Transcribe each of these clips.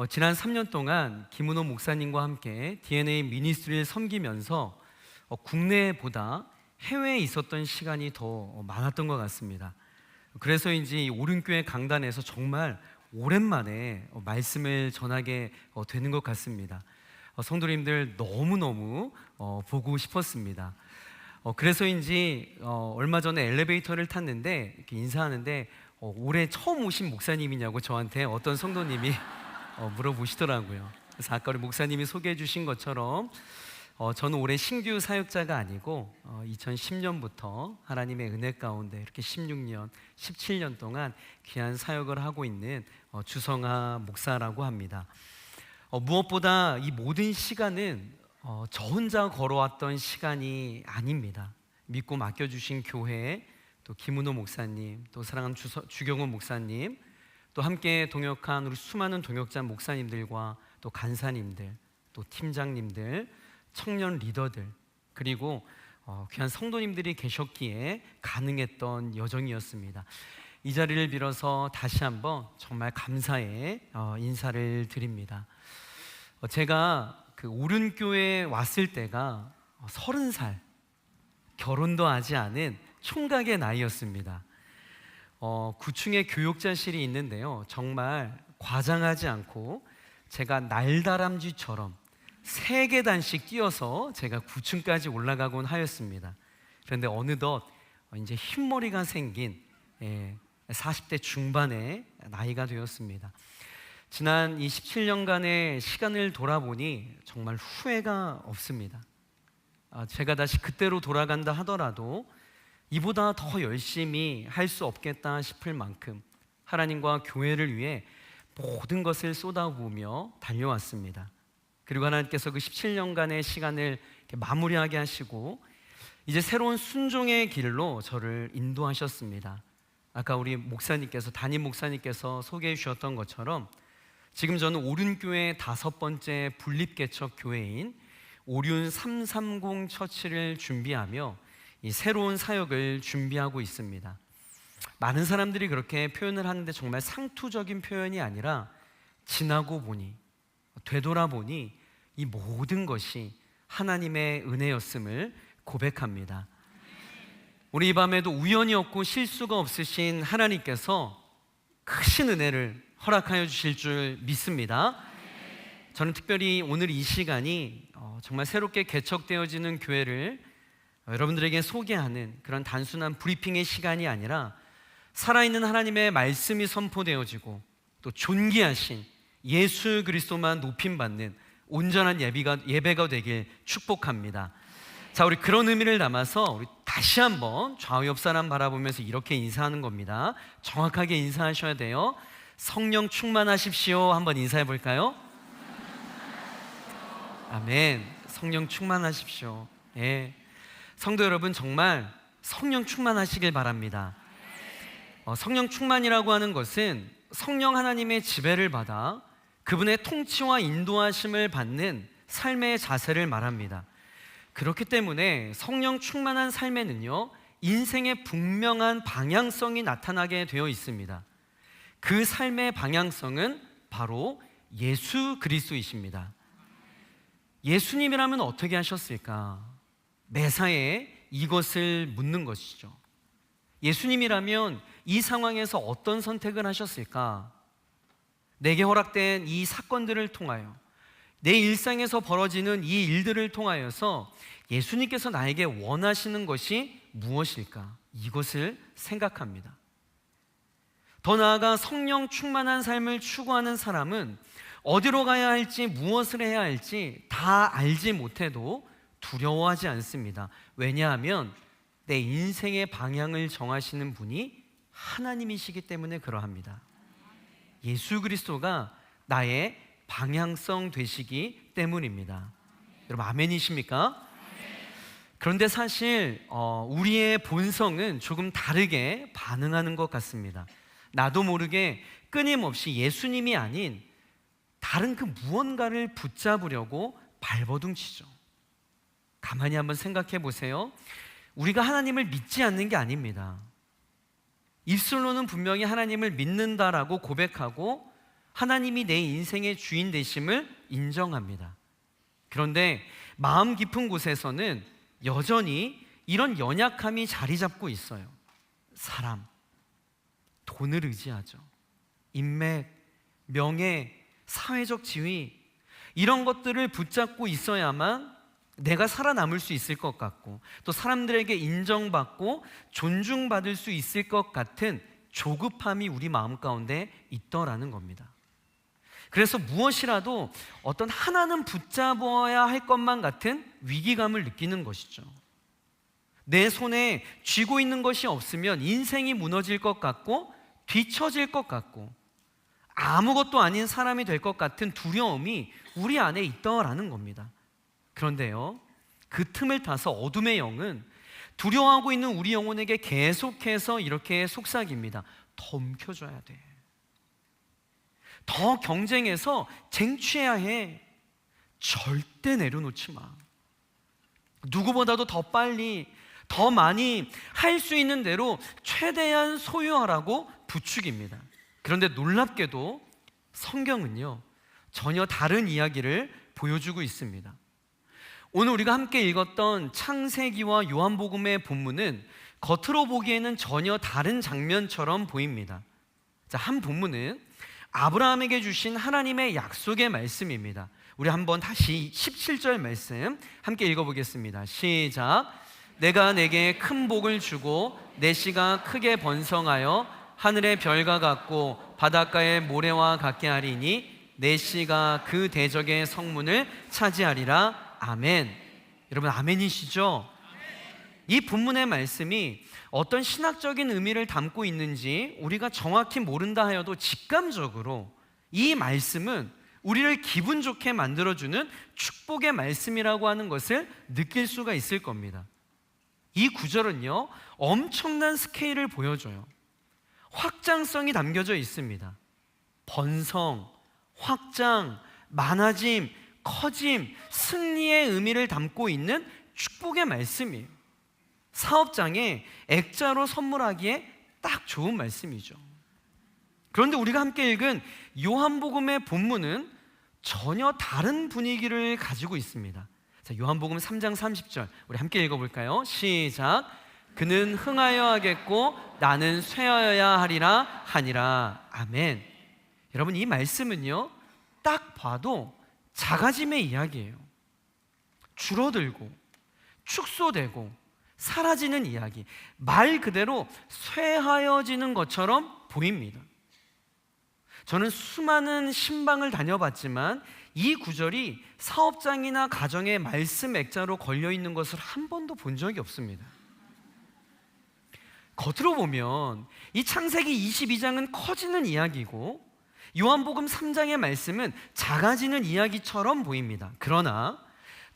지난 3년 동안 김은호 목사님과 함께 DNA 미니스트리를 섬기면서 국내보다 해외에 있었던 시간이 더 많았던 것 같습니다. 그래서인지 오륜교회 강단에서 정말 오랜만에 말씀을 전하게 되는 것 같습니다. 성도님들 너무너무 보고 싶었습니다. 그래서인지 얼마 전에 엘리베이터를 탔는데 이렇게 인사하는데 올해 처음 오신 목사님이냐고 저한테 어떤 성도님이 물어보시더라고요. 그래서 아까 우리 목사님이 소개해 주신 것처럼 저는 올해 신규 사역자가 아니고 2010년부터 하나님의 은혜 가운데 이렇게 16년, 17년 동안 귀한 사역을 하고 있는 주성하 목사라고 합니다. 무엇보다 이 모든 시간은 저 혼자 걸어왔던 시간이 아닙니다. 믿고 맡겨주신 교회, 또 김은호 목사님, 또 사랑하는 주경훈 목사님, 또 함께 동역한 우리 수많은 동역자 목사님들과 또 간사님들, 또 팀장님들, 청년 리더들, 그리고 귀한 성도님들이 계셨기에 가능했던 여정이었습니다. 이 자리를 빌어서 다시 한번 정말 감사의 인사를 드립니다. 제가 그 오륜교회에 왔을 때가 30살, 결혼도 하지 않은 총각의 나이였습니다. 9층에 교육자실이 있는데요, 정말 과장하지 않고 제가 날다람쥐처럼 3계단씩 뛰어서 제가 9층까지 올라가곤 하였습니다. 그런데 어느덧 이제 흰머리가 생긴 40대 중반의 나이가 되었습니다. 지난 이 17년간의 시간을 돌아보니 정말 후회가 없습니다. 제가 다시 그때로 돌아간다 하더라도 이보다 더 열심히 할 수 없겠다 싶을 만큼 하나님과 교회를 위해 모든 것을 쏟아부으며 달려왔습니다. 그리고 하나님께서 그 17년간의 시간을 이렇게 마무리하게 하시고 이제 새로운 순종의 길로 저를 인도하셨습니다. 아까 우리 목사님께서, 담임 목사님께서 소개해 주셨던 것처럼 지금 저는 오륜교회 5번째 분립개척 교회인 오륜 330 처치를 준비하며 이 새로운 사역을 준비하고 있습니다. 많은 사람들이 그렇게 표현을 하는데 정말 상투적인 표현이 아니라 지나고 보니, 되돌아보니 이 모든 것이 하나님의 은혜였음을 고백합니다. 우리 이 밤에도 우연이 없고 실수가 없으신 하나님께서 크신 은혜를 허락하여 주실 줄 믿습니다. 저는 특별히 오늘 이 시간이 정말 새롭게 개척되어지는 교회를 여러분들에게 소개하는 그런 단순한 브리핑의 시간이 아니라 살아있는 하나님의 말씀이 선포되어지고 또 존귀하신 예수 그리스도만 높임받는 온전한 예배가 되길 축복합니다. 자, 우리 그런 의미를 담아서 우리 다시 한번 좌우 옆 사람 바라보면서 이렇게 인사하는 겁니다. 정확하게 인사하셔야 돼요. 성령 충만하십시오. 한번 인사해 볼까요? 아멘. 성령 충만하십시오. 예. 성도 여러분, 정말 성령 충만하시길 바랍니다. 성령 충만이라고 하는 것은 성령 하나님의 지배를 받아 그분의 통치와 인도하심을 받는 삶의 자세를 말합니다. 그렇기 때문에 성령 충만한 삶에는요, 인생의 분명한 방향성이 나타나게 되어 있습니다. 그 삶의 방향성은 바로 예수 그리스도이십니다. 예수님이라면 어떻게 하셨을까? 매사에 이것을 묻는 것이죠. 예수님이라면 이 상황에서 어떤 선택을 하셨을까? 내게 허락된 이 사건들을 통하여, 내 일상에서 벌어지는 이 일들을 통하여서 예수님께서 나에게 원하시는 것이 무엇일까? 이것을 생각합니다. 더 나아가 성령 충만한 삶을 추구하는 사람은 어디로 가야 할지, 무엇을 해야 할지 다 알지 못해도 두려워하지 않습니다. 왜냐하면 내 인생의 방향을 정하시는 분이 하나님이시기 때문에 그러합니다. 예수 그리스도가 나의 방향성 되시기 때문입니다. 여러분 아멘이십니까? 그런데 사실 우리의 본성은 조금 다르게 반응하는 것 같습니다. 나도 모르게 끊임없이 예수님이 아닌 다른 그 무언가를 붙잡으려고 발버둥치죠. 가만히 한번 생각해 보세요. 우리가 하나님을 믿지 않는 게 아닙니다. 입술로는 분명히 하나님을 믿는다라고 고백하고 하나님이 내 인생의 주인 되심을 인정합니다. 그런데 마음 깊은 곳에서는 여전히 이런 연약함이 자리 잡고 있어요. 사람, 돈을 의지하죠. 인맥, 명예, 사회적 지위, 이런 것들을 붙잡고 있어야만 내가 살아남을 수 있을 것 같고, 또 사람들에게 인정받고 존중받을 수 있을 것 같은 조급함이 우리 마음 가운데 있더라는 겁니다. 그래서 무엇이라도 어떤 하나는 붙잡아야 할 것만 같은 위기감을 느끼는 것이죠. 내 손에 쥐고 있는 것이 없으면 인생이 무너질 것 같고 뒤처질 것 같고 아무것도 아닌 사람이 될 것 같은 두려움이 우리 안에 있더라는 겁니다. 그런데요, 그 틈을 타서 어둠의 영은 두려워하고 있는 우리 영혼에게 계속해서 이렇게 속삭입니다. 더 움켜줘야 돼. 더 경쟁해서 쟁취해야 해. 절대 내려놓지 마. 누구보다도 더 빨리, 더 많이 할 수 있는 대로 최대한 소유하라고 부추깁니다. 그런데 놀랍게도 성경은요, 전혀 다른 이야기를 보여주고 있습니다. 오늘 우리가 함께 읽었던 창세기와 요한복음의 본문은 겉으로 보기에는 전혀 다른 장면처럼 보입니다. 자, 한 본문은 아브라함에게 주신 하나님의 약속의 말씀입니다. 우리 한번 다시 17절 말씀 함께 읽어보겠습니다. 시작. 내가 내게 큰 복을 주고 내 씨가 크게 번성하여 하늘의 별과 같고 바닷가의 모래와 같게 하리니 내 씨가 그 대적의 성문을 차지하리라. 아멘. 여러분 아멘이시죠? 이 본문의 말씀이 어떤 신학적인 의미를 담고 있는지 우리가 정확히 모른다 하여도 직감적으로 이 말씀은 우리를 기분 좋게 만들어주는 축복의 말씀이라고 하는 것을 느낄 수가 있을 겁니다. 이 구절은요, 엄청난 스케일을 보여줘요. 확장성이 담겨져 있습니다. 번성, 확장, 많아짐, 커짐, 승리의 의미를 담고 있는 축복의 말씀이에요. 사업장에 액자로 선물하기에 딱 좋은 말씀이죠. 그런데 우리가 함께 읽은 요한복음의 본문은 전혀 다른 분위기를 가지고 있습니다. 자, 요한복음 3장 30절 우리 함께 읽어볼까요? 시작. 그는 흥하여 하겠고 나는 쇠하여야 하리라 하니라. 아멘. 여러분 이 말씀은요, 딱 봐도 작아짐의 이야기예요. 줄어들고 축소되고 사라지는 이야기, 말 그대로 쇠하여지는 것처럼 보입니다. 저는 수많은 신방을 다녀봤지만 이 구절이 사업장이나 가정의 말씀 액자로 걸려있는 것을 한 번도 본 적이 없습니다. 겉으로 보면 이 창세기 22장은 커지는 이야기고 요한복음 3장의 말씀은 작아지는 이야기처럼 보입니다. 그러나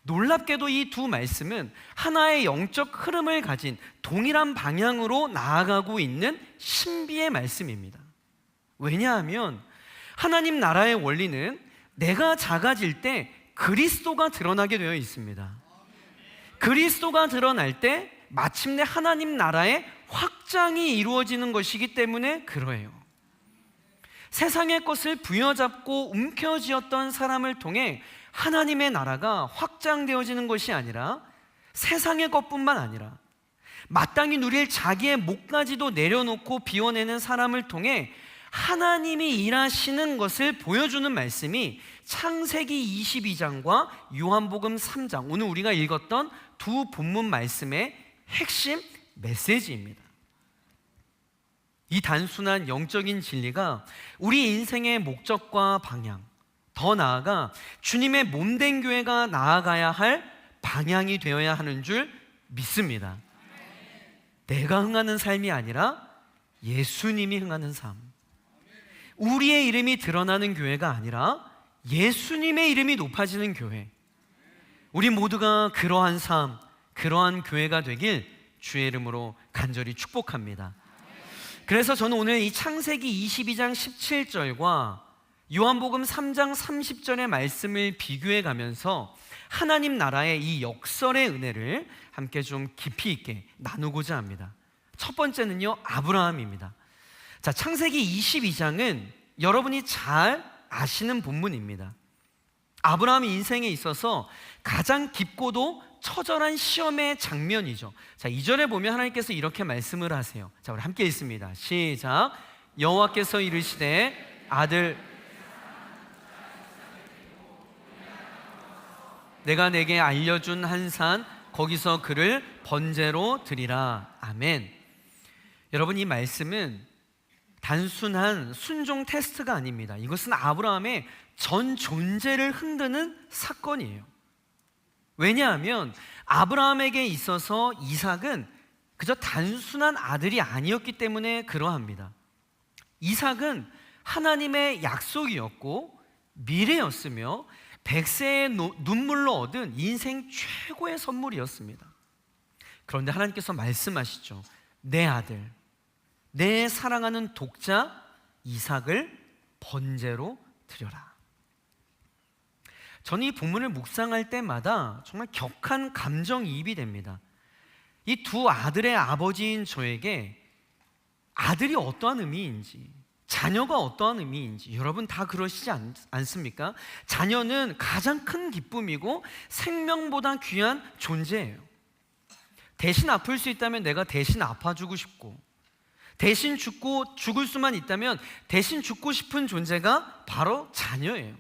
놀랍게도 이 두 말씀은 하나의 영적 흐름을 가진 동일한 방향으로 나아가고 있는 신비의 말씀입니다. 왜냐하면 하나님 나라의 원리는 내가 작아질 때 그리스도가 드러나게 되어 있습니다. 그리스도가 드러날 때 마침내 하나님 나라의 확장이 이루어지는 것이기 때문에 그러해요. 세상의 것을 부여잡고 움켜쥐었던 사람을 통해 하나님의 나라가 확장되어지는 것이 아니라 세상의 것뿐만 아니라 마땅히 누릴 자기의 몫까지도 내려놓고 비워내는 사람을 통해 하나님이 일하시는 것을 보여주는 말씀이 창세기 22장과 요한복음 3장, 오늘 우리가 읽었던 두 본문 말씀의 핵심 메시지입니다. 이 단순한 영적인 진리가 우리 인생의 목적과 방향, 더 나아가 주님의 몸된 교회가 나아가야 할 방향이 되어야 하는 줄 믿습니다. 내가 흥하는 삶이 아니라 예수님이 흥하는 삶, 우리의 이름이 드러나는 교회가 아니라 예수님의 이름이 높아지는 교회, 우리 모두가 그러한 삶, 그러한 교회가 되길 주의 이름으로 간절히 축복합니다. 그래서 저는 오늘 이 창세기 22장 17절과 요한복음 3장 30절의 말씀을 비교해 가면서 하나님 나라의 이 역설의 은혜를 함께 좀 깊이 있게 나누고자 합니다. 첫 번째는요, 아브라함입니다. 자, 창세기 22장은 여러분이 잘 아시는 본문입니다. 아브라함 인생에 있어서 가장 깊고도 처절한 시험의 장면이죠. 자, 2절에 보면 하나님께서 이렇게 말씀을 하세요. 자, 우리 함께 읽습니다. 시작. 여호와께서 이르시되 아들 내가 내게 알려준 한 산 거기서 그를 번제로 드리라. 아멘. 여러분, 이 말씀은 단순한 순종 테스트가 아닙니다. 이것은 아브라함의 전 존재를 흔드는 사건이에요. 왜냐하면 아브라함에게 있어서 이삭은 그저 단순한 아들이 아니었기 때문에 그러합니다. 이삭은 하나님의 약속이었고 미래였으며 백세의 눈물로 얻은 인생 최고의 선물이었습니다. 그런데 하나님께서 말씀하시죠. 내 아들, 내 사랑하는 독자 이삭을 번제로 드려라. 저는 이 본문을 묵상할 때마다 정말 격한 감정이입이 됩니다. 이 두 아들의 아버지인 저에게 아들이 어떠한 의미인지, 자녀가 어떠한 의미인지 여러분 다 그러시지 않습니까? 자녀는 가장 큰 기쁨이고 생명보다 귀한 존재예요. 대신 아플 수 있다면 내가 대신 아파주고 싶고, 대신 죽을 수만 있다면 대신 죽고 싶은 존재가 바로 자녀예요.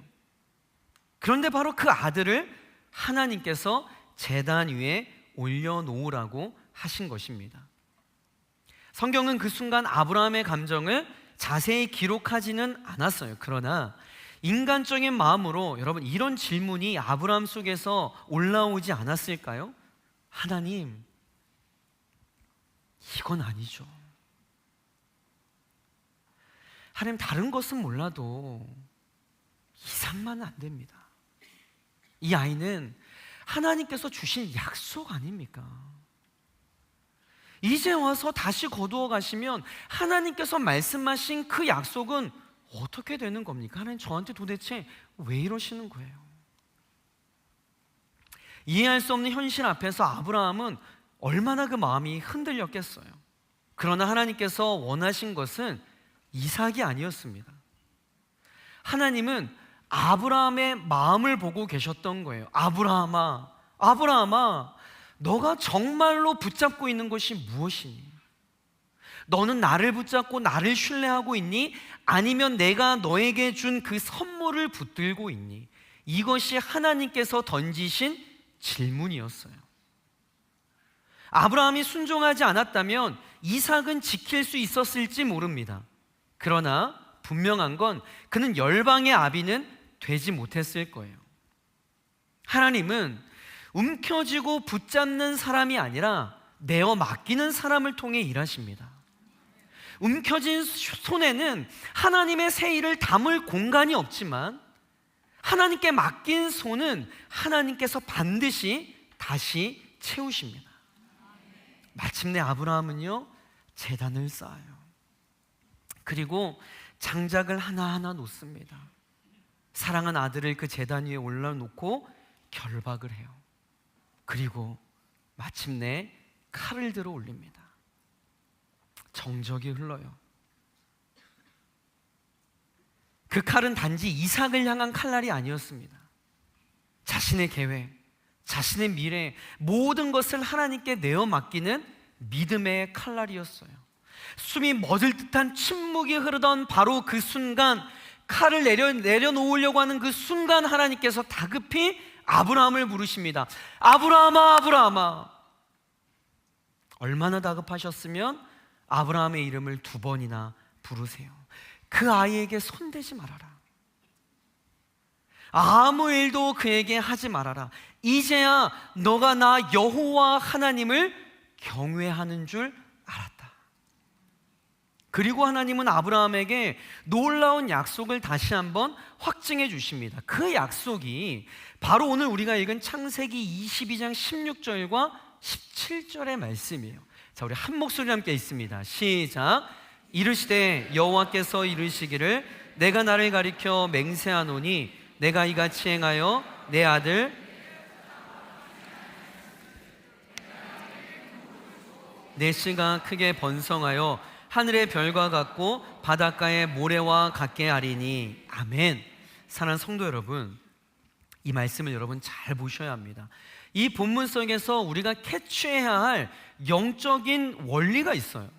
그런데 바로 그 아들을 하나님께서 제단 위에 올려놓으라고 하신 것입니다. 성경은 그 순간 아브라함의 감정을 자세히 기록하지는 않았어요. 그러나 인간적인 마음으로 여러분 이런 질문이 아브라함 속에서 올라오지 않았을까요? 하나님, 이건 아니죠. 하나님, 다른 것은 몰라도 이삭만은 안 됩니다. 이 아이는 하나님께서 주신 약속 아닙니까? 이제 와서 다시 거두어 가시면 하나님께서 말씀하신 그 약속은 어떻게 되는 겁니까? 하나님, 저한테 도대체 왜 이러시는 거예요? 이해할 수 없는 현실 앞에서 아브라함은 얼마나 그 마음이 흔들렸겠어요. 그러나 하나님께서 원하신 것은 이삭이 아니었습니다. 하나님은 아브라함의 마음을 보고 계셨던 거예요. 아브라함아, 아브라함아, 너가 정말로 붙잡고 있는 것이 무엇이니? 너는 나를 붙잡고 나를 신뢰하고 있니? 아니면 내가 너에게 준 그 선물을 붙들고 있니? 이것이 하나님께서 던지신 질문이었어요. 아브라함이 순종하지 않았다면 이삭은 지킬 수 있었을지 모릅니다. 그러나 분명한 건 그는 열방의 아비는 되지 못했을 거예요. 하나님은 움켜쥐고 붙잡는 사람이 아니라 내어 맡기는 사람을 통해 일하십니다. 움켜진 손에는 하나님의 새 일을 담을 공간이 없지만 하나님께 맡긴 손은 하나님께서 반드시 다시 채우십니다. 마침내 아브라함은요, 제단을 쌓아요. 그리고 장작을 하나하나 놓습니다. 사랑한 아들을 그 제단 위에 올려놓고 결박을 해요. 그리고 마침내 칼을 들어 올립니다. 정적이 흘러요. 그 칼은 단지 이삭을 향한 칼날이 아니었습니다. 자신의 계획, 자신의 미래, 모든 것을 하나님께 내어 맡기는 믿음의 칼날이었어요. 숨이 멎을 듯한 침묵이 흐르던 바로 그 순간, 칼을 내려놓으려고 하는 그 순간 하나님께서 다급히 아브라함을 부르십니다. 아브라함아, 아브라함아. 얼마나 다급하셨으면 아브라함의 이름을 2번이나 부르세요. 그 아이에게 손대지 말아라. 아무 일도 그에게 하지 말아라. 이제야 너가 나 여호와 하나님을 경외하는 줄 알았다. 그리고 하나님은 아브라함에게 놀라운 약속을 다시 한번 확증해 주십니다. 그 약속이 바로 오늘 우리가 읽은 창세기 22장 16절과 17절의 말씀이에요. 자, 우리 한 목소리 함께 읽습니다. 시작. 이르시되 여호와께서 이르시기를 내가 나를 가리켜 맹세하노니 내가 이같이 행하여 내 아들 내 씨가 크게 번성하여 하늘의 별과 같고 바닷가의 모래와 같게 하리니. 아멘. 사랑하는 성도 여러분, 이 말씀을 여러분 잘 보셔야 합니다. 이 본문 속에서 우리가 캐치해야 할 영적인 원리가 있어요.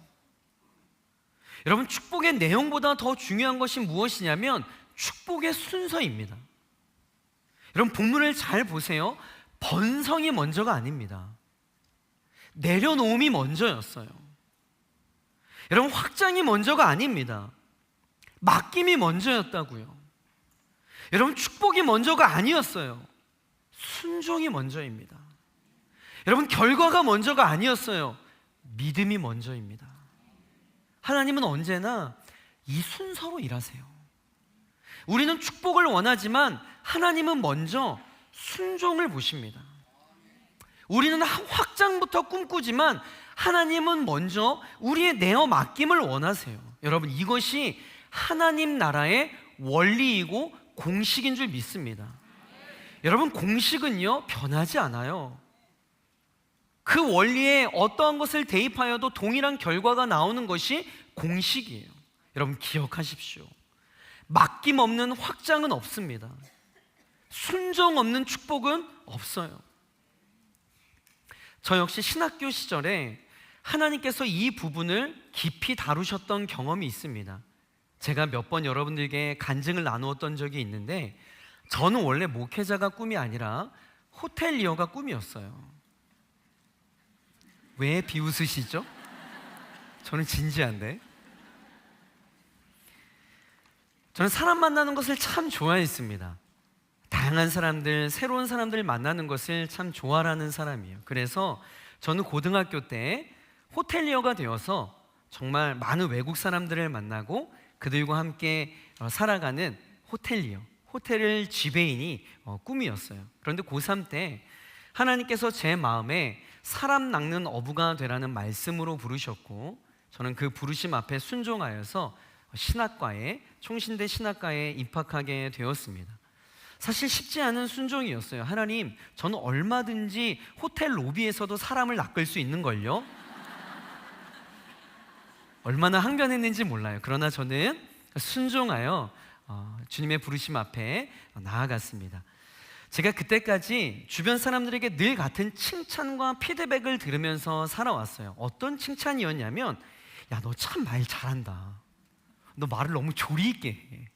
여러분, 축복의 내용보다 더 중요한 것이 무엇이냐면 축복의 순서입니다. 여러분, 본문을 잘 보세요. 번성이 먼저가 아닙니다. 내려놓음이 먼저였어요. 여러분, 확장이 먼저가 아닙니다. 맡김이 먼저였다고요. 여러분, 축복이 먼저가 아니었어요. 순종이 먼저입니다. 여러분, 결과가 먼저가 아니었어요. 믿음이 먼저입니다. 하나님은 언제나 이 순서로 일하세요. 우리는 축복을 원하지만 하나님은 먼저 순종을 보십니다. 우리는 확장부터 꿈꾸지만 하나님은 먼저 우리의 내어 맡김을 원하세요. 여러분, 이것이 하나님 나라의 원리이고 공식인 줄 믿습니다. 여러분, 공식은요 변하지 않아요. 그 원리에 어떠한 것을 대입하여도 동일한 결과가 나오는 것이 공식이에요. 여러분, 기억하십시오. 맡김 없는 확장은 없습니다. 순종 없는 축복은 없어요. 저 역시 신학교 시절에 하나님께서 이 부분을 깊이 다루셨던 경험이 있습니다. 제가 몇 번 여러분들에게 간증을 나누었던 적이 있는데, 저는 원래 목회자가 꿈이 아니라 호텔리어가 꿈이었어요. 왜 비웃으시죠? 저는 진지한데. 저는 사람 만나는 것을 참 좋아했습니다. 다양한 사람들, 새로운 사람들 만나는 것을 참 좋아하는 사람이에요. 그래서 저는 고등학교 때 호텔리어가 되어서 정말 많은 외국 사람들을 만나고 그들과 함께 살아가는 호텔리어, 호텔 지배인이 꿈이었어요. 그런데 고3 때 하나님께서 제 마음에 사람 낚는 어부가 되라는 말씀으로 부르셨고, 저는 그 부르심 앞에 순종하여서 신학과에, 총신대 신학과에 입학하게 되었습니다. 사실 쉽지 않은 순종이었어요. 하나님, 저는 얼마든지 호텔 로비에서도 사람을 낚을 수 있는걸요. 얼마나 항변했는지 몰라요. 그러나 저는 순종하여 주님의 부르심 앞에 나아갔습니다. 제가 그때까지 주변 사람들에게 늘 같은 칭찬과 피드백을 들으면서 살아왔어요. 어떤 칭찬이었냐면, 야, 너 참 말 잘한다. 너 말을 너무 조리 있게 해.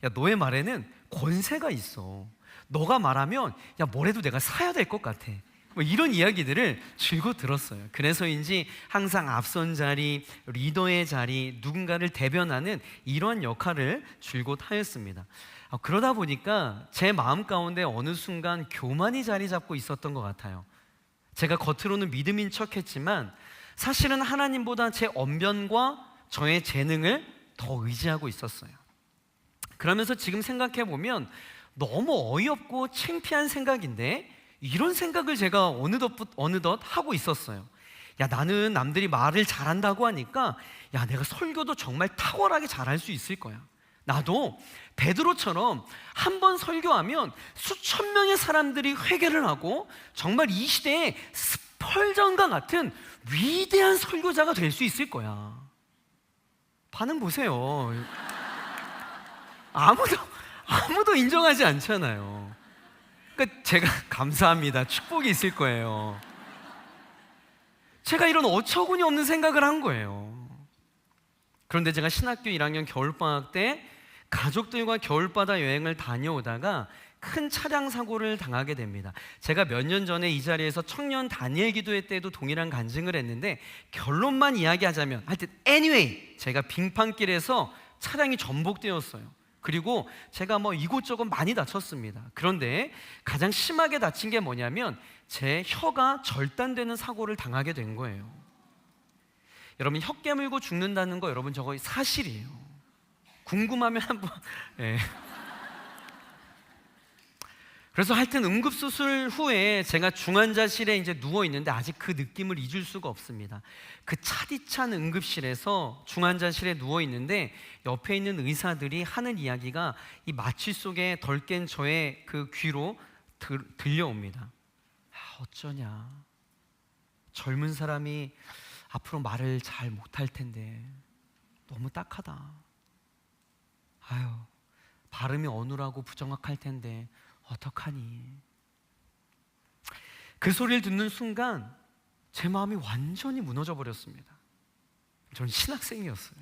야, 너의 말에는 권세가 있어. 너가 말하면 야, 뭐래도 내가 사야 될 것 같아. 뭐 이런 이야기들을 줄곧 들었어요. 그래서인지 항상 앞선 자리, 리더의 자리, 누군가를 대변하는 이런 역할을 줄곧 하였습니다. 그러다 보니까 제 마음 가운데 어느 순간 교만이 자리 잡고 있었던 것 같아요. 제가 겉으로는 믿음인 척했지만 사실은 하나님보다 제 언변과 저의 재능을 더 의지하고 있었어요. 그러면서 지금 생각해 보면 너무 어이없고 창피한 생각인데, 이런 생각을 제가 어느덧 하고 있었어요. 야, 나는 남들이 말을 잘한다고 하니까 야, 내가 설교도 정말 탁월하게 잘할 수 있을 거야. 나도 베드로처럼 한 번 설교하면 수천 명의 사람들이 회개를 하고 정말 이 시대에 스펄전과 같은 위대한 설교자가 될 수 있을 거야. 반응 보세요. 아무도 인정하지 않잖아요. 그러니까 제가 감사합니다. 축복이 있을 거예요. 제가 이런 어처구니 없는 생각을 한 거예요. 그런데 제가 신학교 1학년 겨울방학 때 가족들과 겨울바다 여행을 다녀오다가 큰 차량 사고를 당하게 됩니다. 제가 몇 년 전에 이 자리에서 청년 다니엘 기도회 때도 동일한 간증을 했는데, 결론만 이야기하자면, 하여튼 anyway 제가 빙판길에서 차량이 전복되었어요. 그리고 제가 이곳저곳 많이 다쳤습니다. 그런데 가장 심하게 다친 게 뭐냐면 제 혀가 절단되는 사고를 당하게 된 거예요. 여러분, 혀 깨물고 죽는다는 거 여러분 저거 사실이에요. 궁금하면 한번 그래서 하여튼 응급수술 후에 제가 중환자실에 이제 누워 있는데 아직 그 느낌을 잊을 수가 없습니다. 그 차디찬 응급실에서 중환자실에 누워 있는데 옆에 있는 의사들이 하는 이야기가 이 마취 속에 덜 깬 저의 그 귀로 들려옵니다. 어쩌냐, 젊은 사람이 앞으로 말을 잘 못할 텐데 너무 딱하다. 아유, 발음이 어눌하고 부정확할 텐데 어떡하니? 그 소리를 듣는 순간 제 마음이 완전히 무너져 버렸습니다. 저는 신학생이었어요.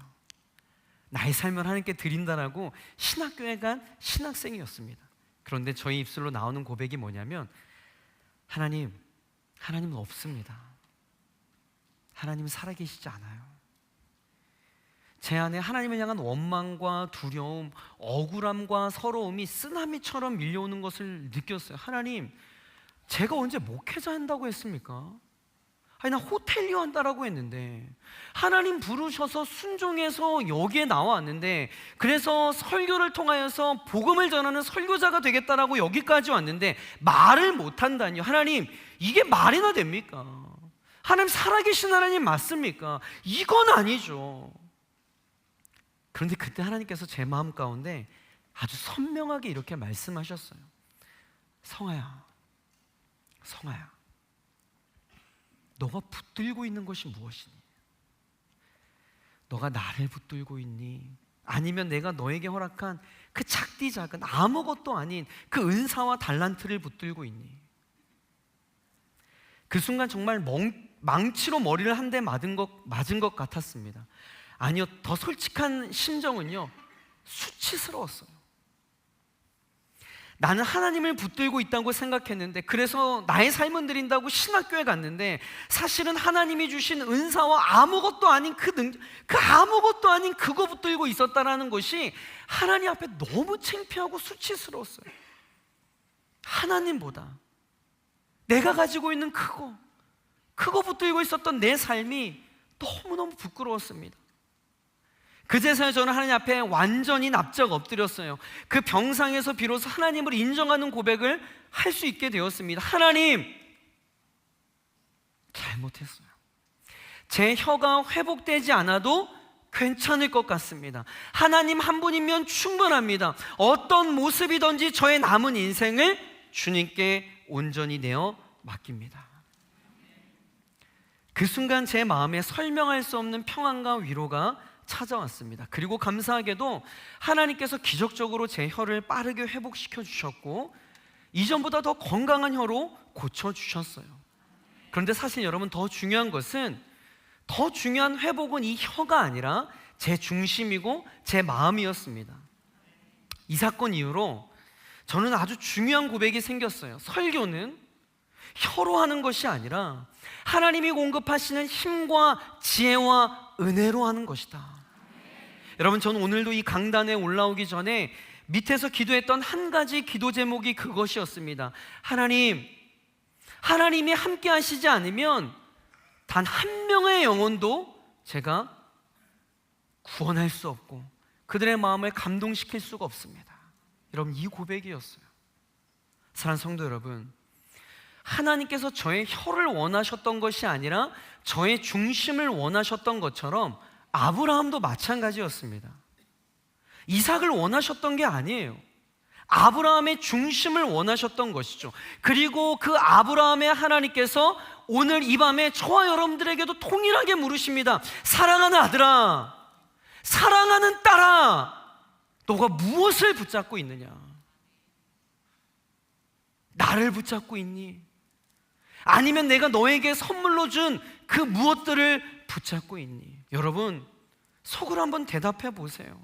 나의 삶을 하나님께 드린다라고 신학교에 간 신학생이었습니다. 그런데 저희 입술로 나오는 고백이 뭐냐면, 하나님은 없습니다. 하나님은 살아계시지 않아요. 제 안에 하나님을 향한 원망과 두려움, 억울함과 서러움이 쓰나미처럼 밀려오는 것을 느꼈어요. 하나님, 제가 언제 목회자 한다고 했습니까? 아니, 나 호텔리어 한다라고 했는데, 하나님 부르셔서 순종해서 여기에 나왔는데, 그래서 설교를 통하여서 복음을 전하는 설교자가 되겠다라고 여기까지 왔는데 말을 못한다니요. 하나님, 이게 말이나 됩니까? 하나님 살아계신 하나님 맞습니까? 이건 아니죠. 그런데 그때 하나님께서 제 마음 가운데 아주 선명하게 이렇게 말씀하셨어요. 성아야, 너가 붙들고 있는 것이 무엇이니? 너가 나를 붙들고 있니? 아니면 내가 너에게 허락한 그 작디 작은 아무것도 아닌 그 은사와 달란트를 붙들고 있니? 그 순간 정말 망치로 머리를 한 대 맞은 것 같았습니다. 아니요, 더 솔직한 심정은요, 수치스러웠어요. 나는 하나님을 붙들고 있다고 생각했는데, 그래서 나의 삶을 드린다고 신학교에 갔는데, 사실은 하나님이 주신 은사와 아무것도 아닌 그 아무것도 아닌 그거 붙들고 있었다라는 것이 하나님 앞에 너무 창피하고 수치스러웠어요. 하나님보다 내가 가지고 있는 그거 붙들고 있었던 내 삶이 너무너무 부끄러웠습니다. 그제서야 저는 하나님 앞에 완전히 납작 엎드렸어요. 그 병상에서 비로소 하나님을 인정하는 고백을 할 수 있게 되었습니다. 하나님, 잘못했어요. 제 혀가 회복되지 않아도 괜찮을 것 같습니다. 하나님 한 분이면 충분합니다. 어떤 모습이든지 저의 남은 인생을 주님께 온전히 내어 맡깁니다. 그 순간 제 마음에 설명할 수 없는 평안과 위로가 찾아왔습니다. 그리고 감사하게도 하나님께서 기적적으로 제 혀를 빠르게 회복시켜 주셨고, 이전보다 더 건강한 혀로 고쳐주셨어요. 그런데 사실 여러분, 더 중요한 회복은 이 혀가 아니라 제 중심이고 제 마음이었습니다. 이 사건 이후로 저는 아주 중요한 고백이 생겼어요. 설교는 혀로 하는 것이 아니라 하나님이 공급하시는 힘과 지혜와 은혜로 하는 것이다. 여러분, 저는 오늘도 이 강단에 올라오기 전에 밑에서 기도했던 한 가지 기도 제목이 그것이었습니다. 하나님이 함께 하시지 않으면 단 한 명의 영혼도 제가 구원할 수 없고 그들의 마음을 감동시킬 수가 없습니다. 여러분, 이 고백이었어요. 사랑하는 성도 여러분, 하나님께서 저의 혀를 원하셨던 것이 아니라 저의 중심을 원하셨던 것처럼 아브라함도 마찬가지였습니다. 이삭을 원하셨던 게 아니에요. 아브라함의 중심을 원하셨던 것이죠. 그리고 그 아브라함의 하나님께서 오늘 이 밤에 저와 여러분들에게도 통일하게 물으십니다. 사랑하는 아들아, 사랑하는 딸아, 너가 무엇을 붙잡고 있느냐? 나를 붙잡고 있니? 아니면 내가 너에게 선물로 준 그 무엇들을 붙잡고 있니? 여러분, 속으로 한번 대답해 보세요.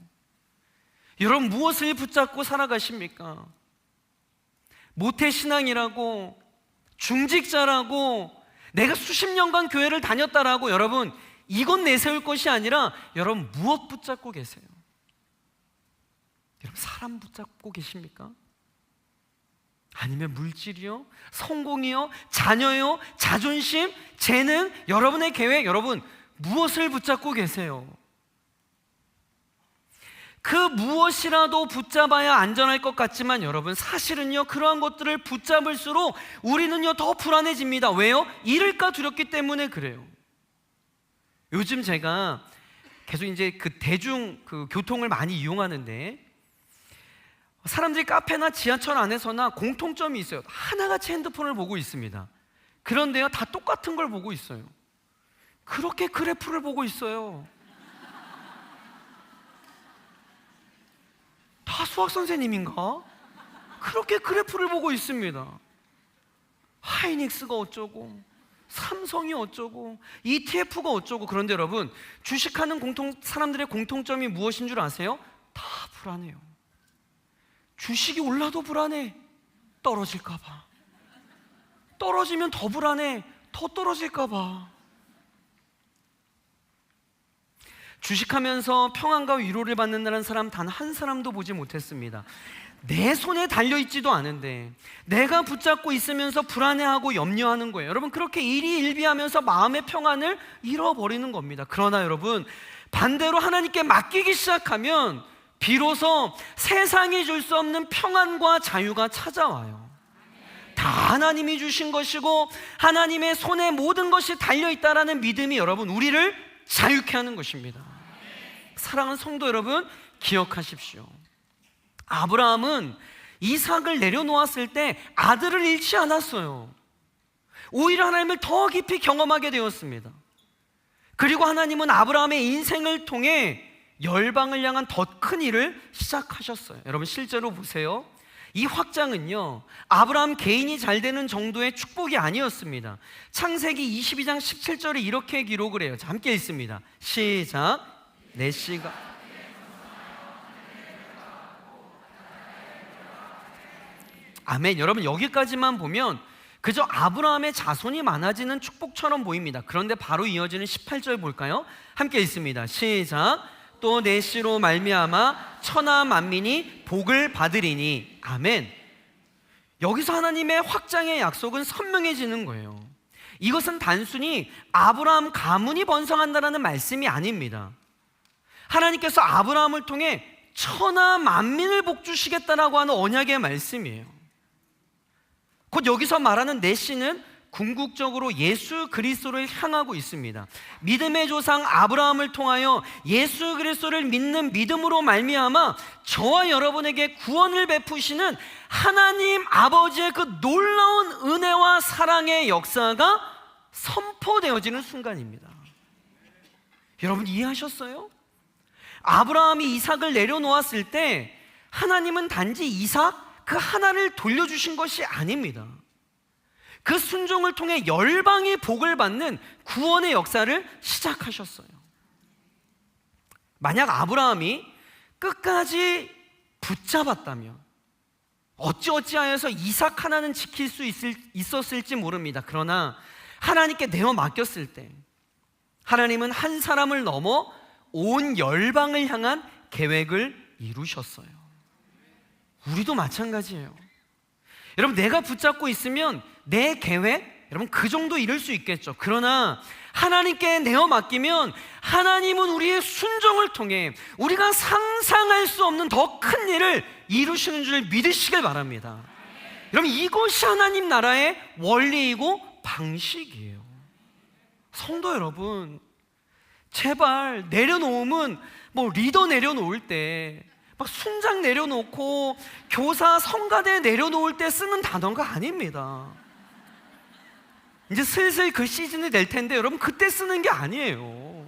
여러분, 무엇을 붙잡고 살아가십니까? 모태신앙이라고, 중직자라고, 내가 수십 년간 교회를 다녔다라고, 여러분, 이건 내세울 것이 아니라 여러분, 무엇 붙잡고 계세요? 여러분, 사람 붙잡고 계십니까? 아니면 물질이요? 성공이요? 자녀요? 자존심? 재능? 여러분의 계획? 여러분, 무엇을 붙잡고 계세요? 그 무엇이라도 붙잡아야 안전할 것 같지만 여러분, 사실은요, 그러한 것들을 붙잡을수록 우리는요 더 불안해집니다. 왜요? 잃을까 두렵기 때문에 그래요. 요즘 제가 계속 이제 그 대중 교통을 많이 이용하는데, 사람들이 카페나 지하철 안에서나 공통점이 있어요. 하나같이 핸드폰을 보고 있습니다. 그런데요, 다 똑같은 걸 보고 있어요. 그렇게 그래프를 보고 있어요. 다 수학 선생님인가? 그렇게 그래프를 보고 있습니다. 하이닉스가 어쩌고, 삼성이 어쩌고, ETF가 어쩌고. 그런데 여러분, 주식하는 사람들의 공통점이 무엇인 줄 아세요? 다 불안해요. 주식이 올라도 불안해. 떨어질까 봐. 떨어지면 더 불안해. 더 떨어질까 봐. 주식하면서 평안과 위로를 받는다는 사람 단 한 사람도 보지 못했습니다. 내 손에 달려있지도 않은데 내가 붙잡고 있으면서 불안해하고 염려하는 거예요. 여러분, 그렇게 일희일비하면서 마음의 평안을 잃어버리는 겁니다. 그러나 여러분, 반대로 하나님께 맡기기 시작하면 비로소 세상이 줄 수 없는 평안과 자유가 찾아와요. 다 하나님이 주신 것이고 하나님의 손에 모든 것이 달려있다라는 믿음이 여러분, 우리를 자유케 하는 것입니다. 사랑하는 성도 여러분, 기억하십시오. 아브라함은 이삭을 내려놓았을 때 아들을 잃지 않았어요. 오히려 하나님을 더 깊이 경험하게 되었습니다. 그리고 하나님은 아브라함의 인생을 통해 열방을 향한 더 큰 일을 시작하셨어요. 여러분, 실제로 보세요. 이 확장은요, 아브라함 개인이 잘 되는 정도의 축복이 아니었습니다. 창세기 22장 17절에 이렇게 기록을 해요. 자, 함께 읽습니다. 시작. 내 씨가 아멘. 여러분, 여기까지만 보면 그저 아브라함의 자손이 많아지는 축복처럼 보입니다. 그런데 바로 이어지는 18절 볼까요? 함께 읽습니다. 시작. 또 내 씨로 말미암아 천하 만민이 복을 받으리니. 아멘. 여기서 하나님의 확장의 약속은 선명해지는 거예요. 이것은 단순히 아브라함 가문이 번성한다는 말씀이 아닙니다. 하나님께서 아브라함을 통해 천하 만민을 복주시겠다라고 하는 언약의 말씀이에요. 곧 여기서 말하는 내 씨는 궁극적으로 예수 그리스도를 향하고 있습니다. 믿음의 조상 아브라함을 통하여 예수 그리스도를 믿는 믿음으로 말미암아 저와 여러분에게 구원을 베푸시는 하나님 아버지의 그 놀라운 은혜와 사랑의 역사가 선포되어지는 순간입니다. 여러분, 이해하셨어요? 아브라함이 이삭을 내려놓았을 때 하나님은 단지 이삭 그 하나를 돌려주신 것이 아닙니다. 그 순종을 통해 열방이 복을 받는 구원의 역사를 시작하셨어요. 만약 아브라함이 끝까지 붙잡았다면 어찌어찌하여서 이삭 하나는 지킬 수 있었을지 모릅니다. 그러나 하나님께 내어 맡겼을 때 하나님은 한 사람을 넘어 온 열방을 향한 계획을 이루셨어요. 우리도 마찬가지예요. 여러분, 내가 붙잡고 있으면 내 계획, 여러분, 그 정도 이룰 수 있겠죠. 그러나 하나님께 내어 맡기면 하나님은 우리의 순종을 통해 우리가 상상할 수 없는 더 큰 일을 이루시는 줄 믿으시길 바랍니다. 여러분, 이것이 하나님 나라의 원리이고 방식이에요. 성도 여러분, 제발 내려놓음은 리더 내려놓을 때, 막 순장 내려놓고 교사 성가대 내려놓을 때 쓰는 단어가 아닙니다. 이제 슬슬 그 시즌이 될 텐데 여러분, 그때 쓰는 게 아니에요.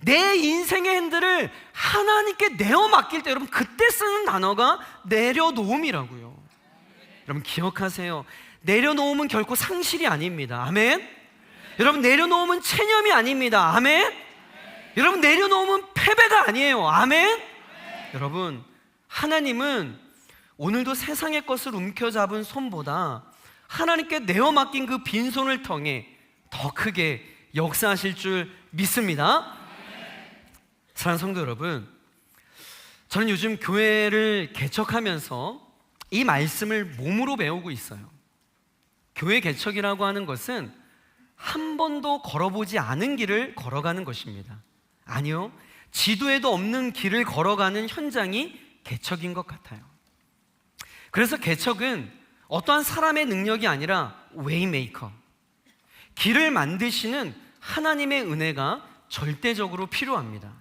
내 인생의 핸들을 하나님께 내어 맡길 때 여러분, 그때 쓰는 단어가 내려놓음이라고요. 여러분, 기억하세요. 내려놓음은 결코 상실이 아닙니다. 아멘. 여러분, 내려놓음은 체념이 아닙니다. 아멘. 여러분, 내려놓음은 패배가 아니에요. 아멘. 여러분, 하나님은 오늘도 세상의 것을 움켜잡은 손보다 하나님께 내어 맡긴 그 빈손을 통해 더 크게 역사하실 줄 믿습니다. 사랑하는 성도 여러분, 저는 요즘 교회를 개척하면서 이 말씀을 몸으로 배우고 있어요. 교회 개척이라고 하는 것은 한 번도 걸어보지 않은 길을 걸어가는 것입니다. 아니요, 지도에도 없는 길을 걸어가는 현장이 개척인 것 같아요. 그래서 개척은 어떠한 사람의 능력이 아니라 웨이메이커, 길을 만드시는 하나님의 은혜가 절대적으로 필요합니다.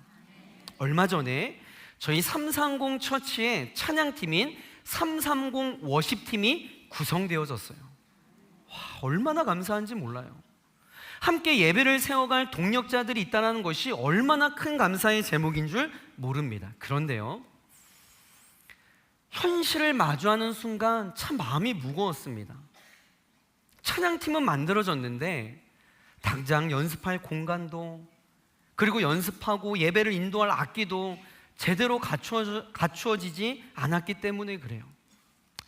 얼마 전에 저희 330 처치의 찬양팀인 330 워십팀이 구성되어졌어요. 얼마나 감사한지 몰라요. 함께 예배를 세워갈 동력자들이 있다는 것이 얼마나 큰 감사의 제목인 줄 모릅니다. 그런데요, 현실을 마주하는 순간 참 마음이 무거웠습니다. 찬양팀은 만들어졌는데 당장 연습할 공간도, 그리고 연습하고 예배를 인도할 악기도 제대로 갖추어지지 않았기 때문에 그래요.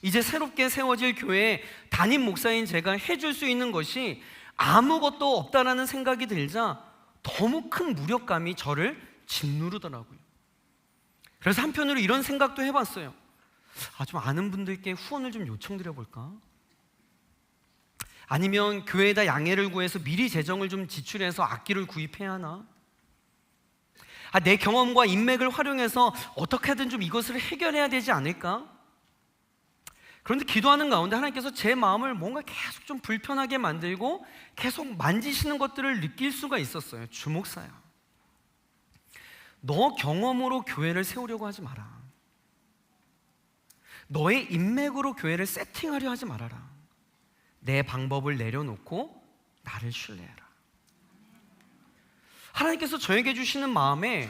이제 새롭게 세워질 교회에 담임 목사인 제가 해줄 수 있는 것이 아무것도 없다라는 생각이 들자 너무 큰 무력감이 저를 짓누르더라고요. 그래서 한편으로 이런 생각도 해봤어요. 좀 아는 분들께 후원을 좀 요청드려볼까? 아니면 교회에다 양해를 구해서 미리 재정을 좀 지출해서 악기를 구입해야 하나? 내 경험과 인맥을 활용해서 어떻게든 좀 이것을 해결해야 되지 않을까? 그런데 기도하는 가운데 하나님께서 제 마음을 뭔가 계속 좀 불편하게 만들고 계속 만지시는 것들을 느낄 수가 있었어요. 주목사야, 너 경험으로 교회를 세우려고 하지 마라. 너의 인맥으로 교회를 세팅하려 하지 말아라. 내 방법을 내려놓고 나를 신뢰해라. 하나님께서 저에게 주시는 마음에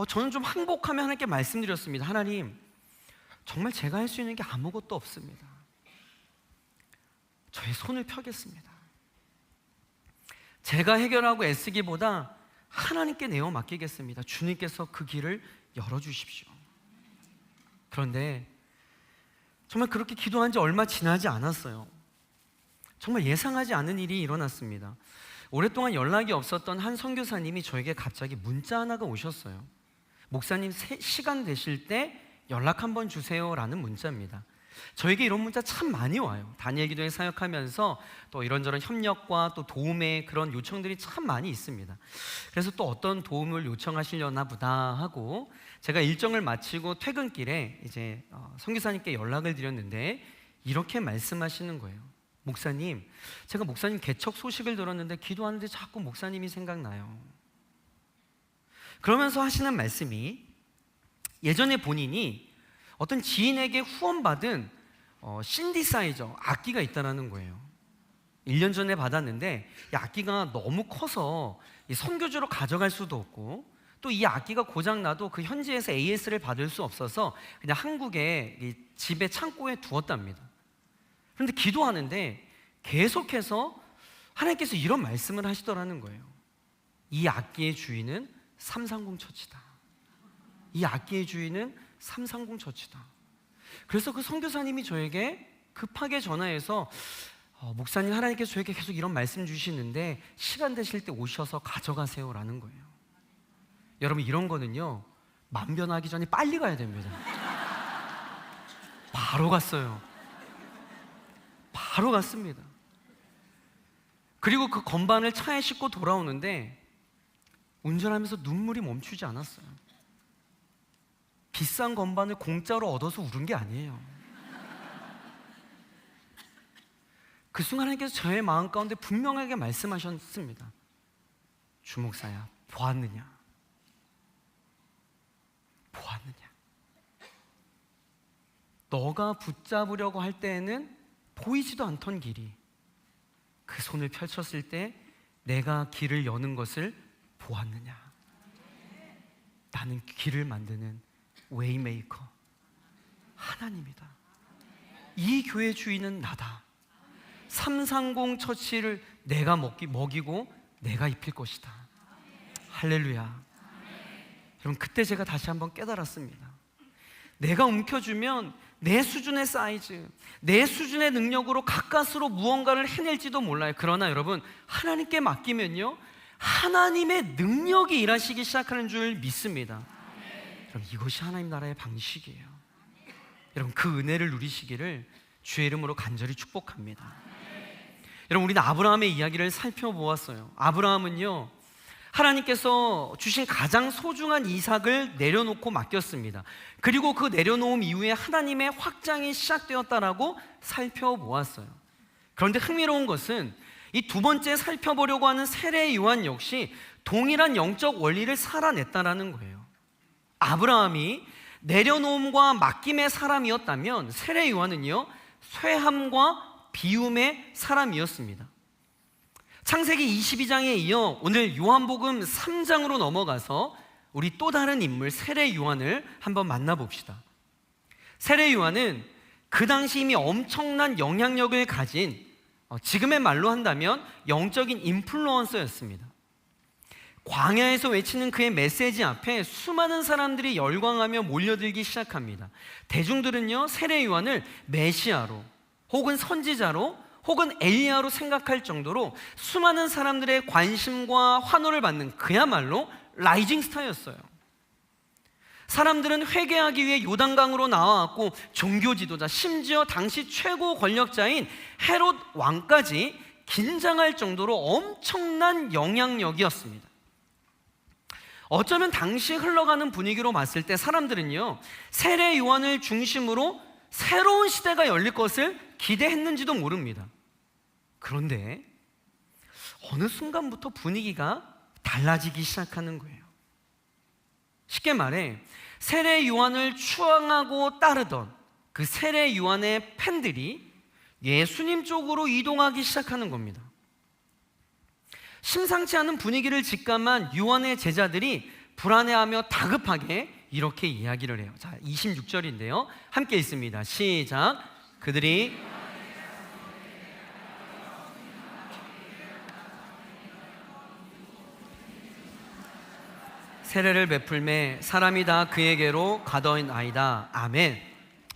저는 좀 항복하며 하나님께 말씀드렸습니다. 하나님, 정말 제가 할 수 있는 게 아무것도 없습니다. 저의 손을 펴겠습니다. 제가 해결하고 애쓰기보다 하나님께 내어 맡기겠습니다. 주님께서 그 길을 열어주십시오. 그런데 정말 그렇게 기도한 지 얼마 지나지 않았어요. 정말 예상하지 않은 일이 일어났습니다. 오랫동안 연락이 없었던 한 선교사님이 저에게 갑자기 문자 하나가 오셨어요. 목사님, 시간 되실 때 연락 한번 주세요라는 문자입니다. 저에게 이런 문자 참 많이 와요. 다니엘 기도회 사역하면서 또 이런저런 협력과 또 도움의 그런 요청들이 참 많이 있습니다. 그래서 또 어떤 도움을 요청하시려나 보다 하고 제가 일정을 마치고 퇴근길에 이제 선교사님께 연락을 드렸는데 이렇게 말씀하시는 거예요. 목사님, 제가 목사님 개척 소식을 들었는데 기도하는데 자꾸 목사님이 생각나요. 그러면서 하시는 말씀이 예전에 본인이 어떤 지인에게 후원받은 신디사이저 악기가 있다는 거예요. 1년 전에 받았는데 이 악기가 너무 커서 선교지로 가져갈 수도 없고 또 이 악기가 고장나도 그 현지에서 AS를 받을 수 없어서 그냥 한국에 집에 창고에 두었답니다. 그런데 기도하는데 계속해서 하나님께서 이런 말씀을 하시더라는 거예요. 이 악기의 주인은 330 처치다. 이 악기의 주인은 330 처치다. 그래서 그 선교사님이 저에게 급하게 전화해서 목사님, 하나님께서 저에게 계속 이런 말씀 주시는데 시간 되실 때 오셔서 가져가세요라는 거예요. 여러분, 이런 거는요 만변하기 전에 빨리 가야 됩니다. 바로 갔어요. 바로 갔습니다. 그리고 그 건반을 차에 싣고 돌아오는데 운전하면서 눈물이 멈추지 않았어요. 비싼 건반을 공짜로 얻어서 울은 게 아니에요. 그 순간 하나님께서 저의 마음 가운데 분명하게 말씀하셨습니다. 주목사야, 보았느냐? 보았느냐? 너가 붙잡으려고 할 때에는 보이지도 않던 길이 그 손을 펼쳤을 때 내가 길을 여는 것을 보았느냐? 나는 길을 만드는 웨이메이커 하나님이다. 이 교회 주인은 나다. 330 처치를 내가 먹이고 내가 입힐 것이다. 할렐루야. 여러분, 그때 제가 다시 한번 깨달았습니다. 내가 움켜주면 내 수준의 사이즈, 내 수준의 능력으로 가까스로 무언가를 해낼지도 몰라요. 그러나 여러분, 하나님께 맡기면요 하나님의 능력이 일하시기 시작하는 줄 믿습니다. 여러분, 이것이 하나님 나라의 방식이에요. 여러분, 그 은혜를 누리시기를 주의 이름으로 간절히 축복합니다. 여러분, 우리는 아브라함의 이야기를 살펴보았어요. 아브라함은요 하나님께서 주신 가장 소중한 이삭을 내려놓고 맡겼습니다. 그리고 그 내려놓음 이후에 하나님의 확장이 시작되었다라고 살펴보았어요. 그런데 흥미로운 것은 이 두 번째 살펴보려고 하는 세례 요한 역시 동일한 영적 원리를 살아냈다라는 거예요. 아브라함이 내려놓음과 맡김의 사람이었다면 세례 요한은요 쇠함과 비움의 사람이었습니다. 창세기 22장에 이어 오늘 요한복음 3장으로 넘어가서 우리 또 다른 인물 세례 요한을 한번 만나봅시다. 세례 요한은 그 당시 이미 엄청난 영향력을 가진 지금의 말로 한다면 영적인 인플루언서였습니다. 광야에서 외치는 그의 메시지 앞에 수많은 사람들이 열광하며 몰려들기 시작합니다. 대중들은요, 세례 요한을 메시아로 혹은 선지자로 혹은 엘리야로 생각할 정도로 수많은 사람들의 관심과 환호를 받는 그야말로 라이징 스타였어요. 사람들은 회개하기 위해 요단강으로 나와왔고 종교 지도자, 심지어 당시 최고 권력자인 헤롯 왕까지 긴장할 정도로 엄청난 영향력이었습니다. 어쩌면 당시 흘러가는 분위기로 봤을 때 사람들은요, 세례 요한을 중심으로 새로운 시대가 열릴 것을 기대했는지도 모릅니다. 그런데 어느 순간부터 분위기가 달라지기 시작하는 거예요. 쉽게 말해 세례 요한을 추앙하고 따르던 그 세례 요한의 팬들이 예수님 쪽으로 이동하기 시작하는 겁니다. 심상치 않은 분위기를 직감한 요한의 제자들이 불안해하며 다급하게 이렇게 이야기를 해요. 자, 26절인데요. 함께 읽습니다. 시작. 그들이 세례를 베풀매 사람이 다 그에게로 가더이나이다. 아멘.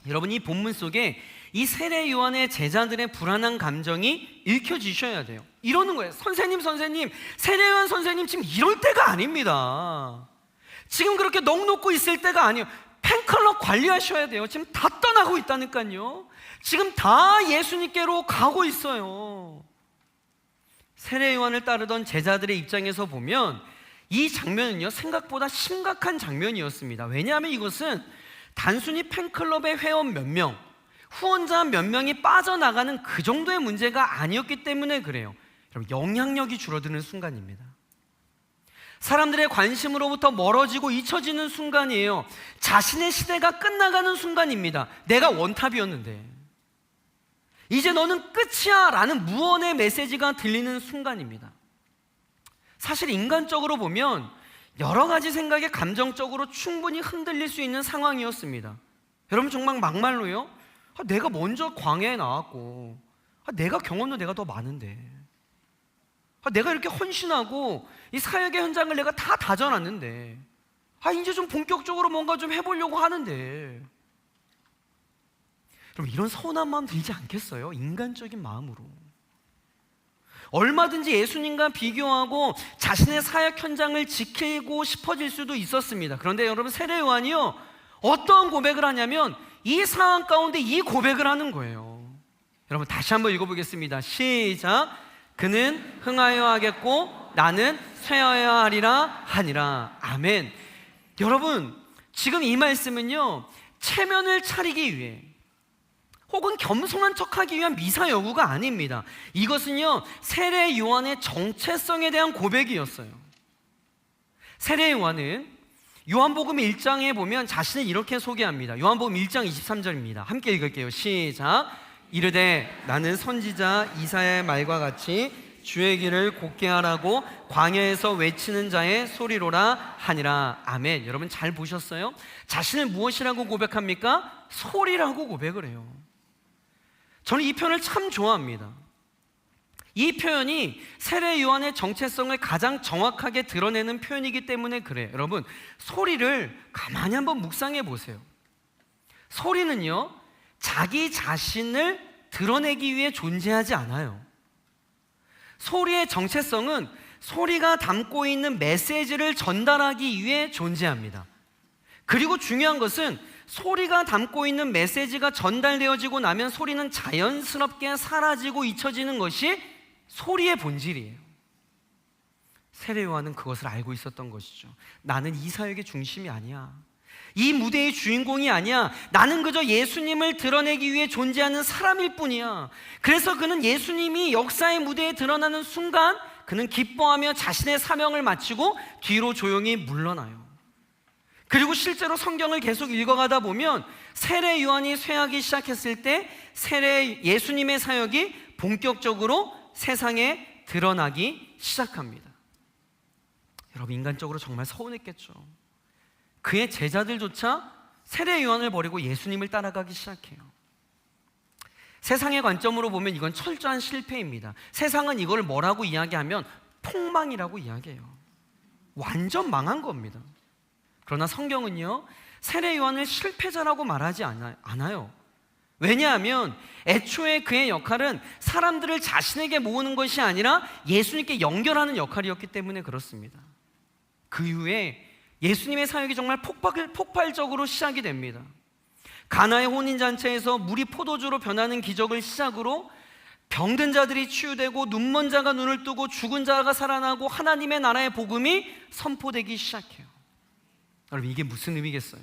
여러분, 이 본문 속에 이 세례 요한의 제자들의 불안한 감정이 읽혀지셔야 돼요. 이러는 거예요. 선생님, 세례 요한 선생님 지금 이럴 때가 아닙니다. 지금 그렇게 넋 놓고 있을 때가 아니에요. 팬클럽 관리하셔야 돼요. 지금 다 떠나고 있다니까요. 지금 다 예수님께로 가고 있어요. 세례 요한을 따르던 제자들의 입장에서 보면 이 장면은요, 생각보다 심각한 장면이었습니다. 왜냐하면 이것은 단순히 팬클럽의 회원 몇 명, 후원자 몇 명이 빠져나가는 그 정도의 문제가 아니었기 때문에 그래요. 여러분, 영향력이 줄어드는 순간입니다. 사람들의 관심으로부터 멀어지고 잊혀지는 순간이에요. 자신의 시대가 끝나가는 순간입니다. 내가 원탑이었는데 이제 너는 끝이야 라는 무언의 메시지가 들리는 순간입니다. 사실 인간적으로 보면 여러 가지 생각에 감정적으로 충분히 흔들릴 수 있는 상황이었습니다. 여러분, 정말 막말로요, 내가 먼저 광야에 나왔고 내가 경험도 내가 더 많은데 내가 이렇게 헌신하고 이 사역의 현장을 내가 다 다져놨는데 이제 좀 본격적으로 뭔가 좀 해보려고 하는데, 여러분, 이런 서운한 마음 들지 않겠어요? 인간적인 마음으로 얼마든지 예수님과 비교하고 자신의 사역 현장을 지키고 싶어질 수도 있었습니다. 그런데 여러분, 세례 요한이요, 어떠한 고백을 하냐면 이 상황 가운데 이 고백을 하는 거예요. 여러분, 다시 한번 읽어보겠습니다. 시작. 그는 흥하여 하겠고 나는 쇠하여 하리라 하니라. 아멘. 여러분, 지금 이 말씀은요, 체면을 차리기 위해 혹은 겸손한 척하기 위한 미사여구가 아닙니다. 이것은요, 세례 요한의 정체성에 대한 고백이었어요. 세례 요한은 요한복음 1장에 보면 자신을 이렇게 소개합니다. 요한복음 1장 23절입니다. 함께 읽을게요. 시작. 이르되 나는 선지자 이사야의 말과 같이 주의 길을 곧게 하라고 광야에서 외치는 자의 소리로라 하니라. 아멘. 여러분, 잘 보셨어요? 자신을 무엇이라고 고백합니까? 소리라고 고백을 해요. 저는 이 표현을 참 좋아합니다. 이 표현이 세례 요한의 정체성을 가장 정확하게 드러내는 표현이기 때문에 그래요. 여러분, 소리를 가만히 한번 묵상해 보세요. 소리는요, 자기 자신을 드러내기 위해 존재하지 않아요. 소리의 정체성은 소리가 담고 있는 메시지를 전달하기 위해 존재합니다. 그리고 중요한 것은 소리가 담고 있는 메시지가 전달되어지고 나면 소리는 자연스럽게 사라지고 잊혀지는 것이 소리의 본질이에요. 세례 요한은 그것을 알고 있었던 것이죠. 나는 이 사역의 중심이 아니야. 이 무대의 주인공이 아니야. 나는 그저 예수님을 드러내기 위해 존재하는 사람일 뿐이야. 그래서 그는 예수님이 역사의 무대에 드러나는 순간 그는 기뻐하며 자신의 사명을 마치고 뒤로 조용히 물러나요. 그리고 실제로 성경을 계속 읽어가다 보면 세례 요한이 쇠하기 시작했을 때 예수님의 사역이 본격적으로 세상에 드러나기 시작합니다. 여러분, 인간적으로 정말 서운했겠죠. 그의 제자들조차 세례 요한을 버리고 예수님을 따라가기 시작해요. 세상의 관점으로 보면 이건 철저한 실패입니다. 세상은 이걸 뭐라고 이야기하면 폭망이라고 이야기해요. 완전 망한 겁니다. 그러나 성경은요, 세례 요한을 실패자라고 말하지 않아요. 왜냐하면 애초에 그의 역할은 사람들을 자신에게 모으는 것이 아니라 예수님께 연결하는 역할이었기 때문에 그렇습니다. 그 이후에 예수님의 사역이 정말 폭발적으로 시작이 됩니다. 가나의 혼인잔치에서 물이 포도주로 변하는 기적을 시작으로 병든 자들이 치유되고 눈먼 자가 눈을 뜨고 죽은 자가 살아나고 하나님의 나라의 복음이 선포되기 시작해요. 여러분, 이게 무슨 의미겠어요?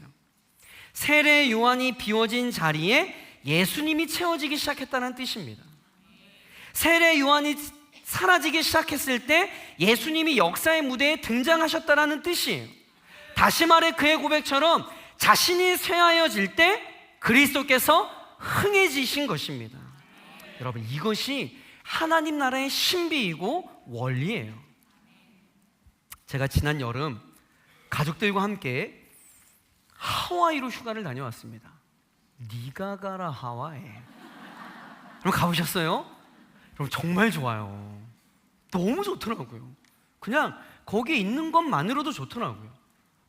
세례 요한이 비워진 자리에 예수님이 채워지기 시작했다는 뜻입니다. 세례 요한이 사라지기 시작했을 때 예수님이 역사의 무대에 등장하셨다는 뜻이에요. 다시 말해 그의 고백처럼 자신이 쇠하여질 때 그리스도께서 흥해지신 것입니다. 여러분, 이것이 하나님 나라의 신비이고 원리예요. 제가 지난 여름 가족들과 함께 하와이로 휴가를 다녀왔습니다. 네가 가라 하와이. 여러분, 가보셨어요? 여러분, 정말 좋아요. 너무 좋더라고요. 그냥 거기 있는 것만으로도 좋더라고요.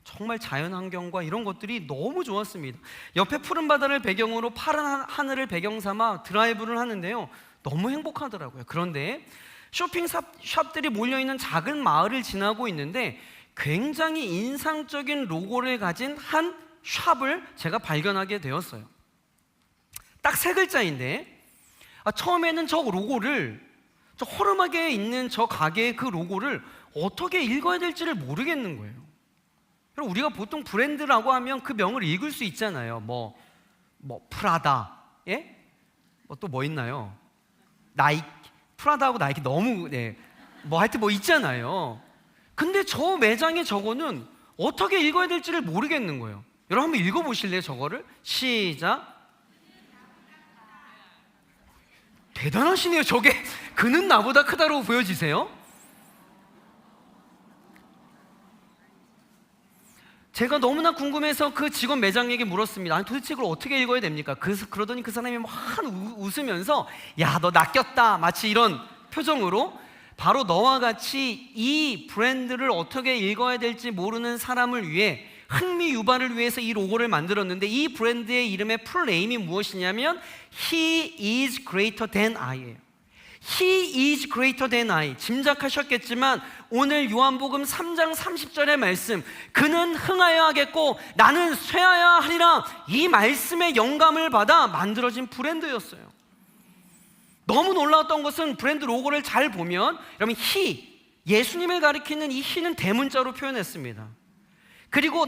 정말 자연환경과 이런 것들이 너무 좋았습니다. 옆에 푸른 바다를 배경으로 파란 하늘을 배경 삼아 드라이브를 하는데요, 너무 행복하더라고요. 그런데 쇼핑샵들이 몰려있는 작은 마을을 지나고 있는데 굉장히 인상적인 로고를 가진 한 샵을 제가 발견하게 되었어요. 딱 3글자인데 처음에는 저 로고를, 저 허름하게 있는 저 가게의 그 로고를 어떻게 읽어야 될지를 모르겠는 거예요. 그럼 우리가 보통 브랜드라고 하면 그 명을 읽을 수 있잖아요. 뭐 프라다, 예? 또 뭐 있나요? 나이키, 프라다하고 나이키 너무, 뭐 하여튼 뭐 있잖아요. 근데 저 매장의 저거는 어떻게 읽어야 될지를 모르겠는 거예요. 여러분 한번 읽어보실래요? 저거를 시작. 대단하시네요. 저게 그는 나보다 크다고 보여지세요? 제가 너무나 궁금해서 그 직원 매장에게 물었습니다. 아니, 도대체 이걸 어떻게 읽어야 됩니까? 그러더니 그 사람이 막 웃으면서 야, 너 낚였다, 마치 이런 표정으로, 바로 너와 같이 이 브랜드를 어떻게 읽어야 될지 모르는 사람을 위해, 흥미 유발을 위해서 이 로고를 만들었는데, 이 브랜드의 이름의 풀네임이 무엇이냐면 He is greater than I예요. He is greater than I. 짐작하셨겠지만 오늘 요한복음 3장 30절의 말씀, 그는 흥하여 하겠고 나는 쇠하여 하리라, 이 말씀의 영감을 받아 만들어진 브랜드였어요. 너무 놀라웠던 것은 브랜드 로고를 잘 보면 여러분, He, 예수님을 가리키는 이 He는 대문자로 표현했습니다. 그리고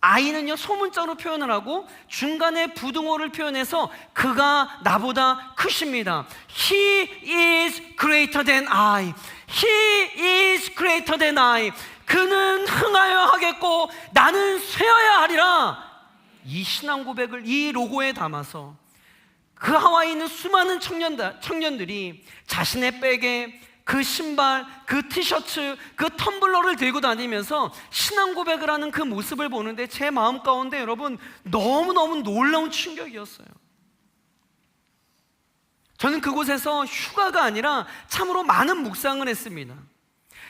I는요 소문자로 표현을 하고 중간에 부등호를 표현해서 그가 나보다 크십니다. He is greater than I. He is greater than I. 그는 흥하여 하겠고 나는 쇠하여 하리라. 이 신앙 고백을 이 로고에 담아서 그 하와이에 있는 수많은 청년들이 자신의 백에 그 신발, 그 티셔츠, 그 텀블러를 들고 다니면서 신앙 고백을 하는 그 모습을 보는데 제 마음 가운데 여러분 너무너무 놀라운 충격이었어요. 저는 그곳에서 휴가가 아니라 참으로 많은 묵상을 했습니다.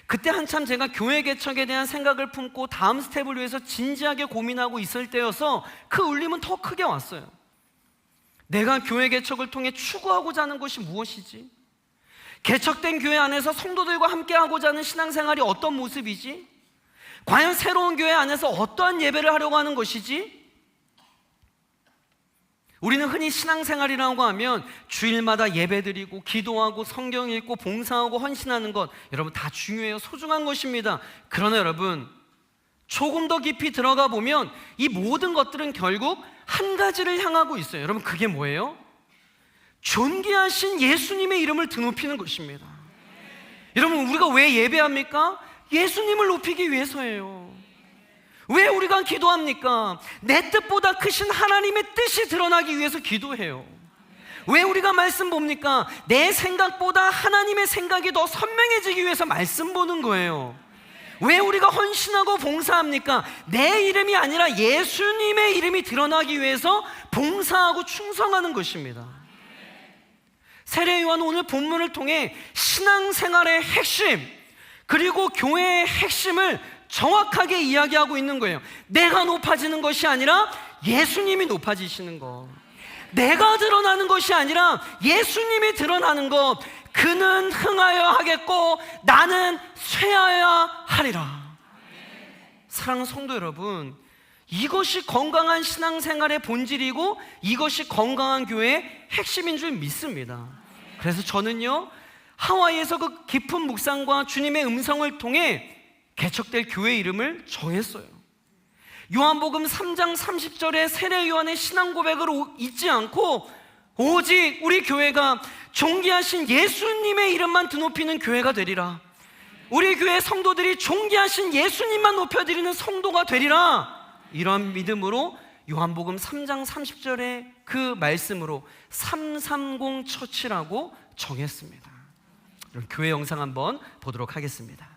그때 한참 제가 교회 개척에 대한 생각을 품고 다음 스텝을 위해서 진지하게 고민하고 있을 때여서 그 울림은 더 크게 왔어요. 내가 교회 개척을 통해 추구하고자 하는 것이 무엇이지? 개척된 교회 안에서 성도들과 함께하고자 하는 신앙생활이 어떤 모습이지? 과연 새로운 교회 안에서 어떠한 예배를 하려고 하는 것이지? 우리는 흔히 신앙생활이라고 하면 주일마다 예배드리고 기도하고 성경 읽고 봉사하고 헌신하는 것, 여러분 다 중요해요. 소중한 것입니다. 그러나 여러분 조금 더 깊이 들어가 보면 이 모든 것들은 결국 한 가지를 향하고 있어요. 여러분 그게 뭐예요? 존귀하신 예수님의 이름을 드높이는 것입니다. 여러분 우리가 왜 예배합니까? 예수님을 높이기 위해서예요. 왜 우리가 기도합니까? 내 뜻보다 크신 하나님의 뜻이 드러나기 위해서 기도해요. 왜 우리가 말씀 봅니까? 내 생각보다 하나님의 생각이 더 선명해지기 위해서 말씀 보는 거예요. 왜 우리가 헌신하고 봉사합니까? 내 이름이 아니라 예수님의 이름이 드러나기 위해서 봉사하고 충성하는 것입니다. 세례요한은 오늘 본문을 통해 신앙생활의 핵심, 그리고 교회의 핵심을 정확하게 이야기하고 있는 거예요. 내가 높아지는 것이 아니라 예수님이 높아지시는 것, 내가 드러나는 것이 아니라 예수님이 드러나는 것. 그는 흥하여 하겠고 나는 쇠하여야 하리라. 사랑하는 성도 여러분, 이것이 건강한 신앙생활의 본질이고 이것이 건강한 교회의 핵심인 줄 믿습니다. 그래서 저는요, 하와이에서 그 깊은 묵상과 주님의 음성을 통해 개척될 교회 이름을 정했어요. 요한복음 3장 30절의 세례 요한의 신앙 고백을 잊지 않고 오직 우리 교회가 존귀하신 예수님의 이름만 드높이는 교회가 되리라. 우리 교회 성도들이 존귀하신 예수님만 높여드리는 성도가 되리라. 이러한 믿음으로 요한복음 3장 30절의 그 말씀으로 330 처치라고 정했습니다. 그럼 교회 영상 한번 보도록 하겠습니다.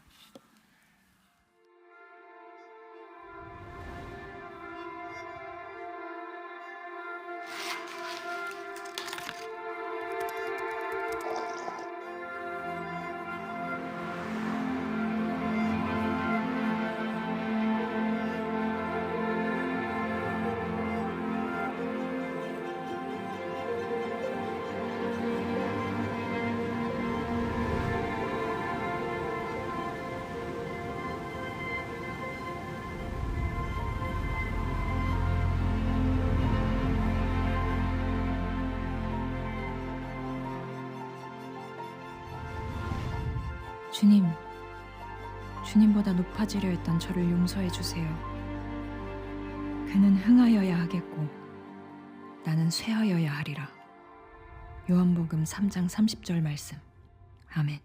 주님, 주님보다 높아지려 했던 저를 용서해 주세요. 그는 흥하여야 하겠고 나는 쇠하여야 하리라. 요한복음 3장 30절 말씀. 아멘.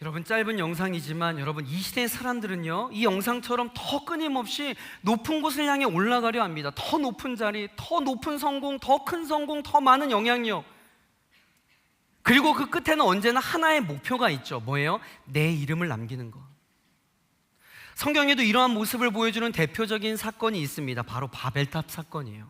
여러분, 짧은 영상이지만 여러분, 이 시대의 사람들은요, 이 영상처럼 더 끊임없이 높은 곳을 향해 올라가려 합니다. 더 높은 자리, 더 높은 성공, 더 큰 성공, 더 많은 영향력. 그리고 그 끝에는 언제나 하나의 목표가 있죠. 뭐예요? 내 이름을 남기는 것. 성경에도 이러한 모습을 보여주는 대표적인 사건이 있습니다. 바로 바벨탑 사건이에요.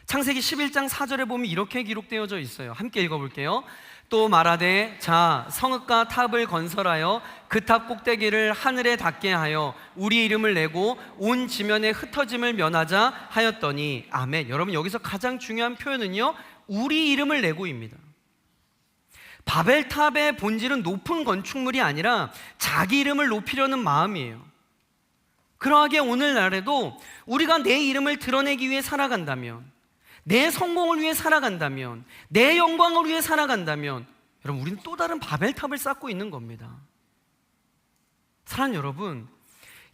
창세기 11장 4절에 보면 이렇게 기록되어져 있어요. 함께 읽어볼게요. 또 말하되 자, 성읍과 탑을 건설하여 그 탑 꼭대기를 하늘에 닿게 하여 우리 이름을 내고 온 지면에 흩어짐을 면하자 하였더니. 아멘. 여러분, 여기서 가장 중요한 표현은요, 우리 이름을 내고입니다. 바벨탑의 본질은 높은 건축물이 아니라 자기 이름을 높이려는 마음이에요. 그러하게 오늘날에도 우리가 내 이름을 드러내기 위해 살아간다면, 내 성공을 위해 살아간다면, 내 영광을 위해 살아간다면, 여러분, 우리는 또 다른 바벨탑을 쌓고 있는 겁니다. 사랑하는 여러분,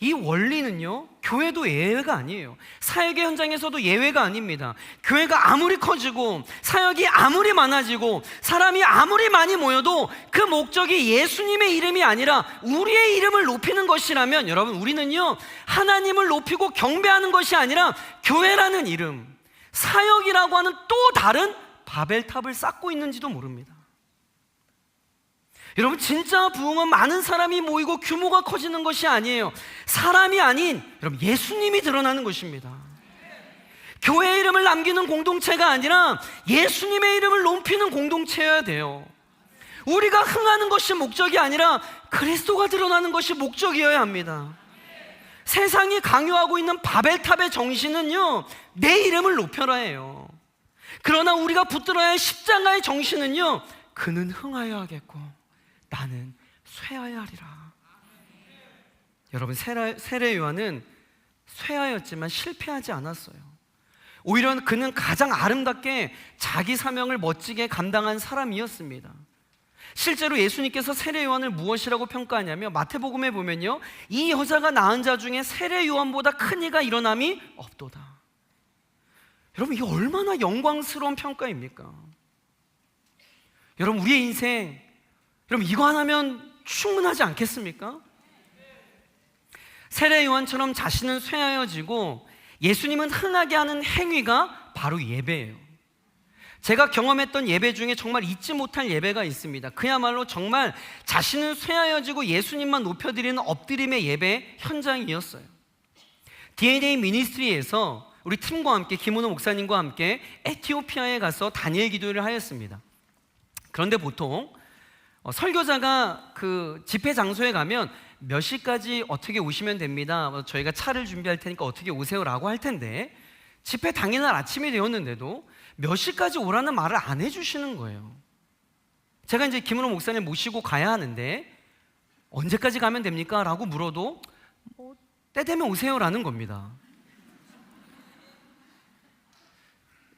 이 원리는요, 교회도 예외가 아니에요. 사역의 현장에서도 예외가 아닙니다. 교회가 아무리 커지고 사역이 아무리 많아지고 사람이 아무리 많이 모여도 그 목적이 예수님의 이름이 아니라 우리의 이름을 높이는 것이라면, 여러분, 우리는요, 하나님을 높이고 경배하는 것이 아니라 교회라는 이름, 사역이라고 하는 또 다른 바벨탑을 쌓고 있는지도 모릅니다. 여러분, 진짜 부흥은 많은 사람이 모이고 규모가 커지는 것이 아니에요. 사람이 아닌 여러분, 예수님이 드러나는 것입니다. 교회의 이름을 남기는 공동체가 아니라 예수님의 이름을 높이는 공동체여야 돼요. 우리가 흥하는 것이 목적이 아니라 그리스도가 드러나는 것이 목적이어야 합니다. 세상이 강요하고 있는 바벨탑의 정신은요, 내 이름을 높여라예요. 그러나 우리가 붙들어야 할 십자가의 정신은요, 그는 흥하여야 하겠고 나는 쇠하여야 하리라. 여러분, 세례 요한은 쇠하였지만 실패하지 않았어요. 오히려 그는 가장 아름답게 자기 사명을 멋지게 감당한 사람이었습니다. 실제로 예수님께서 세례 요한을 무엇이라고 평가하냐면, 마태복음에 보면요, 이 여자가 낳은 자 중에 세례 요한보다 큰 이가 일어남이 없도다. 여러분, 이게 얼마나 영광스러운 평가입니까? 여러분, 우리의 인생, 여러분, 이거 하나면 충분하지 않겠습니까? 세례 요한처럼 자신은 쇠하여지고 예수님은 흥하게 하는 행위가 바로 예배예요. 제가 경험했던 예배 중에 정말 잊지 못할 예배가 있습니다. 그야말로 정말 자신은 쇠하여지고 예수님만 높여드리는 엎드림의 예배 현장이었어요. DNA 미니스트리에서 우리 팀과 함께 김은호 목사님과 함께 에티오피아에 가서 단일 기도를 하였습니다. 그런데 보통 설교자가 그 집회 장소에 가면 몇 시까지 어떻게 오시면 됩니다, 저희가 차를 준비할 테니까 어떻게 오세요라고 할 텐데, 집회 당일날 아침이 되었는데도 몇 시까지 오라는 말을 안 해주시는 거예요. 제가 이제 김은호 목사님 모시고 가야 하는데 언제까지 가면 됩니까? 라고 물어도 때 되면 오세요라는 겁니다.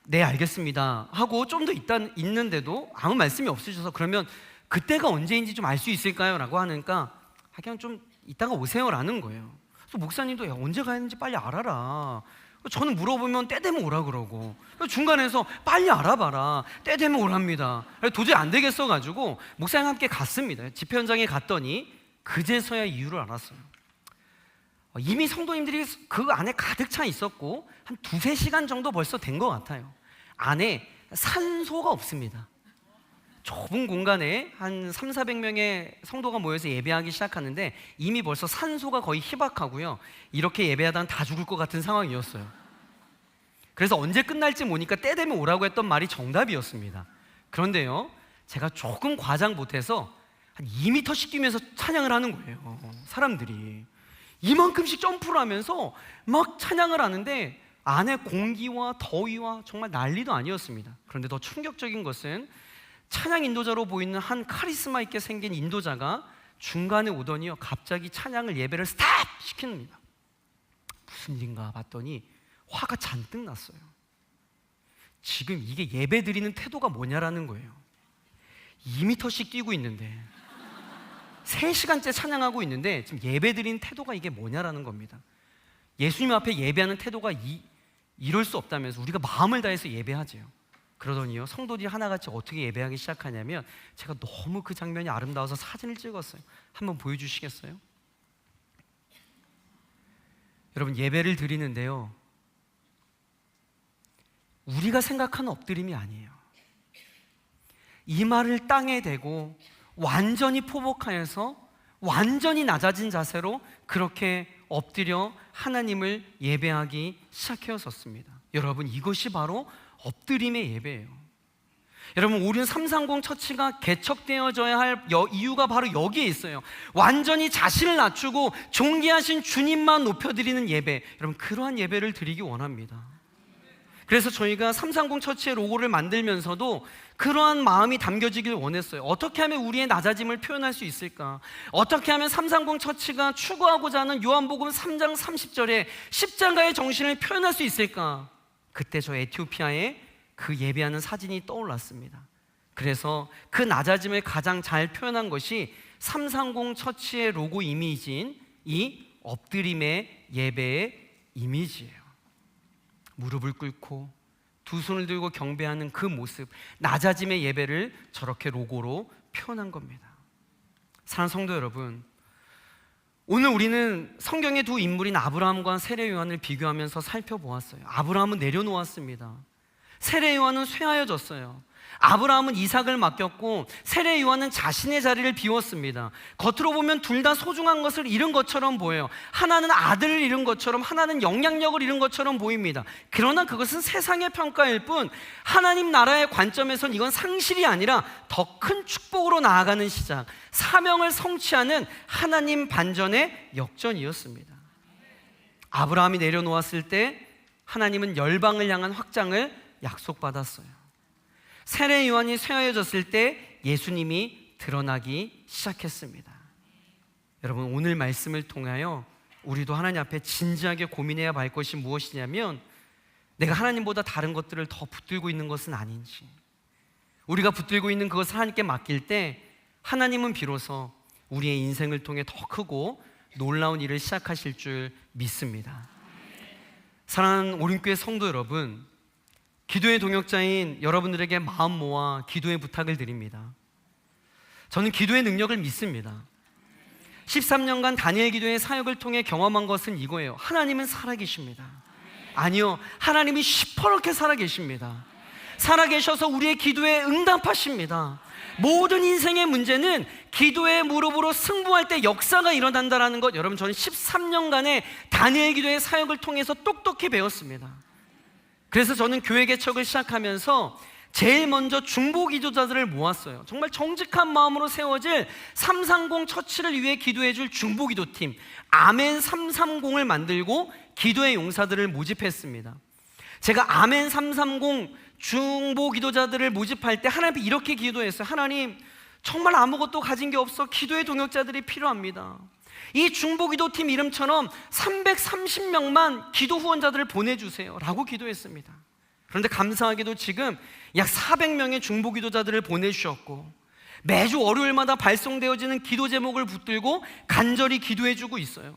네, 알겠습니다 하고 좀 더 있는데도 아무 말씀이 없으셔서, 그러면 그때가 언제인지 좀 알 수 있을까요? 라고 하니까 그냥 좀 이따가 오세요라는 거예요. 그래서 목사님도 야, 언제 가야 하는지 빨리 알아라. 저는 물어보면 때 되면 오라 그러고, 중간에서 빨리 알아봐라, 때 되면 오랍니다. 도저히 안 되겠어 가지고 목사님과 함께 갔습니다. 집회 현장에 갔더니 그제서야 이유를 알았어요. 이미 성도님들이 그 안에 가득 차 있었고 한 2-3시간 정도 벌써 된 것 같아요. 안에 산소가 없습니다. 좁은 공간에 한 300-400명의 성도가 모여서 예배하기 시작하는데 이미 벌써 산소가 거의 희박하고요, 이렇게 예배하다간 다 죽을 것 같은 상황이었어요. 그래서 언제 끝날지 모르니까 때 되면 오라고 했던 말이 정답이었습니다. 그런데요, 제가 조금 과장 못해서 한 2m씩 뛰면서 찬양을 하는 거예요. 사람들이 이만큼씩 점프를 하면서 막 찬양을 하는데 안에 공기와 더위와 정말 난리도 아니었습니다. 그런데 더 충격적인 것은 찬양 인도자로 보이는 한 카리스마 있게 생긴 인도자가 중간에 오더니요, 갑자기 찬양을, 예배를 스탑 시킵니다. 무슨 일인가 봤더니 화가 잔뜩 났어요. 지금 이게 예배 드리는 태도가 뭐냐라는 거예요. 2m씩 뛰고 있는데 3시간째 찬양하고 있는데 지금 예배 드리는 태도가 이게 뭐냐라는 겁니다. 예수님 앞에 예배하는 태도가 이럴 수 없다면서 우리가 마음을 다해서 예배하지요. 그러더니요, 성도들이 하나같이 어떻게 예배하기 시작하냐면, 제가 너무 그 장면이 아름다워서 사진을 찍었어요. 한번 보여주시겠어요? 여러분, 예배를 드리는데요, 우리가 생각하는 엎드림이 아니에요. 이마를 땅에 대고 완전히 포복하여서 완전히 낮아진 자세로 그렇게 엎드려 하나님을 예배하기 시작하였습니다. 여러분, 이것이 바로 엎드림의 예배예요. 여러분, 우리는 330 처치가 개척되어져야 할 이유가 바로 여기에 있어요. 완전히 자신을 낮추고 존귀하신 주님만 높여드리는 예배, 여러분, 그러한 예배를 드리기 원합니다. 그래서 저희가 330 처치의 로고를 만들면서도 그러한 마음이 담겨지길 원했어요. 어떻게 하면 우리의 낮아짐을 표현할 수 있을까? 어떻게 하면 330 처치가 추구하고자 하는 요한복음 3장 30절에 십자가의 정신을 표현할 수 있을까? 그때 저 에티오피아에 그 예배하는 사진이 떠올랐습니다. 그래서 그 낮아짐을 가장 잘 표현한 것이 330 처치의 로고 이미지인 이 엎드림의 예배의 이미지예요. 무릎을 꿇고 두 손을 들고 경배하는 그 모습, 낮아짐의 예배를 저렇게 로고로 표현한 겁니다. 사랑하는 성도 여러분, 오늘 우리는 성경의 두 인물인 아브라함과 세례 요한을 비교하면서 살펴보았어요. 아브라함은 내려놓았습니다. 세례 요한은 쇠하여졌어요. 아브라함은 이삭을 맡겼고 세례 요한은 자신의 자리를 비웠습니다. 겉으로 보면 둘 다 소중한 것을 잃은 것처럼 보여요. 하나는 아들을 잃은 것처럼, 하나는 영향력을 잃은 것처럼 보입니다. 그러나 그것은 세상의 평가일 뿐, 하나님 나라의 관점에선 이건 상실이 아니라 더 큰 축복으로 나아가는 시작, 사명을 성취하는 하나님 반전의 역전이었습니다. 아브라함이 내려놓았을 때 하나님은 열방을 향한 확장을 약속받았어요. 세례 요한이 쇠하여졌을 때 예수님이 드러나기 시작했습니다. 여러분, 오늘 말씀을 통하여 우리도 하나님 앞에 진지하게 고민해야 할 것이 무엇이냐면, 내가 하나님보다 다른 것들을 더 붙들고 있는 것은 아닌지, 우리가 붙들고 있는 그것을 하나님께 맡길 때 하나님은 비로소 우리의 인생을 통해 더 크고 놀라운 일을 시작하실 줄 믿습니다. 사랑하는 오림교회 성도 여러분, 기도의 동역자인 여러분들에게 마음 모아 기도의 부탁을 드립니다. 저는 기도의 능력을 믿습니다. 13년간 다니엘 기도의 사역을 통해 경험한 것은 이거예요. 하나님은 살아계십니다. 아니요, 하나님이 시퍼렇게 살아계십니다. 살아계셔서 우리의 기도에 응답하십니다. 모든 인생의 문제는 기도의 무릎으로 승부할 때 역사가 일어난다는 것, 여러분 저는 13년간의 다니엘 기도의 사역을 통해서 똑똑히 배웠습니다. 그래서 저는 교회 개척을 시작하면서 제일 먼저 중보 기도자들을 모았어요. 정말 정직한 마음으로 세워질 330 처치를 위해 기도해줄 중보 기도팀 아멘 330을 만들고 기도의 용사들을 모집했습니다. 제가 아멘 330 중보 기도자들을 모집할 때 하나님께 이렇게 기도했어요. 하나님, 정말 아무것도 가진 게 없어 기도의 동역자들이 필요합니다. 이 중보 기도팀 이름처럼 330명만 기도 후원자들을 보내주세요 라고 기도했습니다. 그런데 감사하게도 지금 약 400명의 중보 기도자들을 보내주셨고, 매주 월요일마다 발송되어지는 기도 제목을 붙들고 간절히 기도해주고 있어요.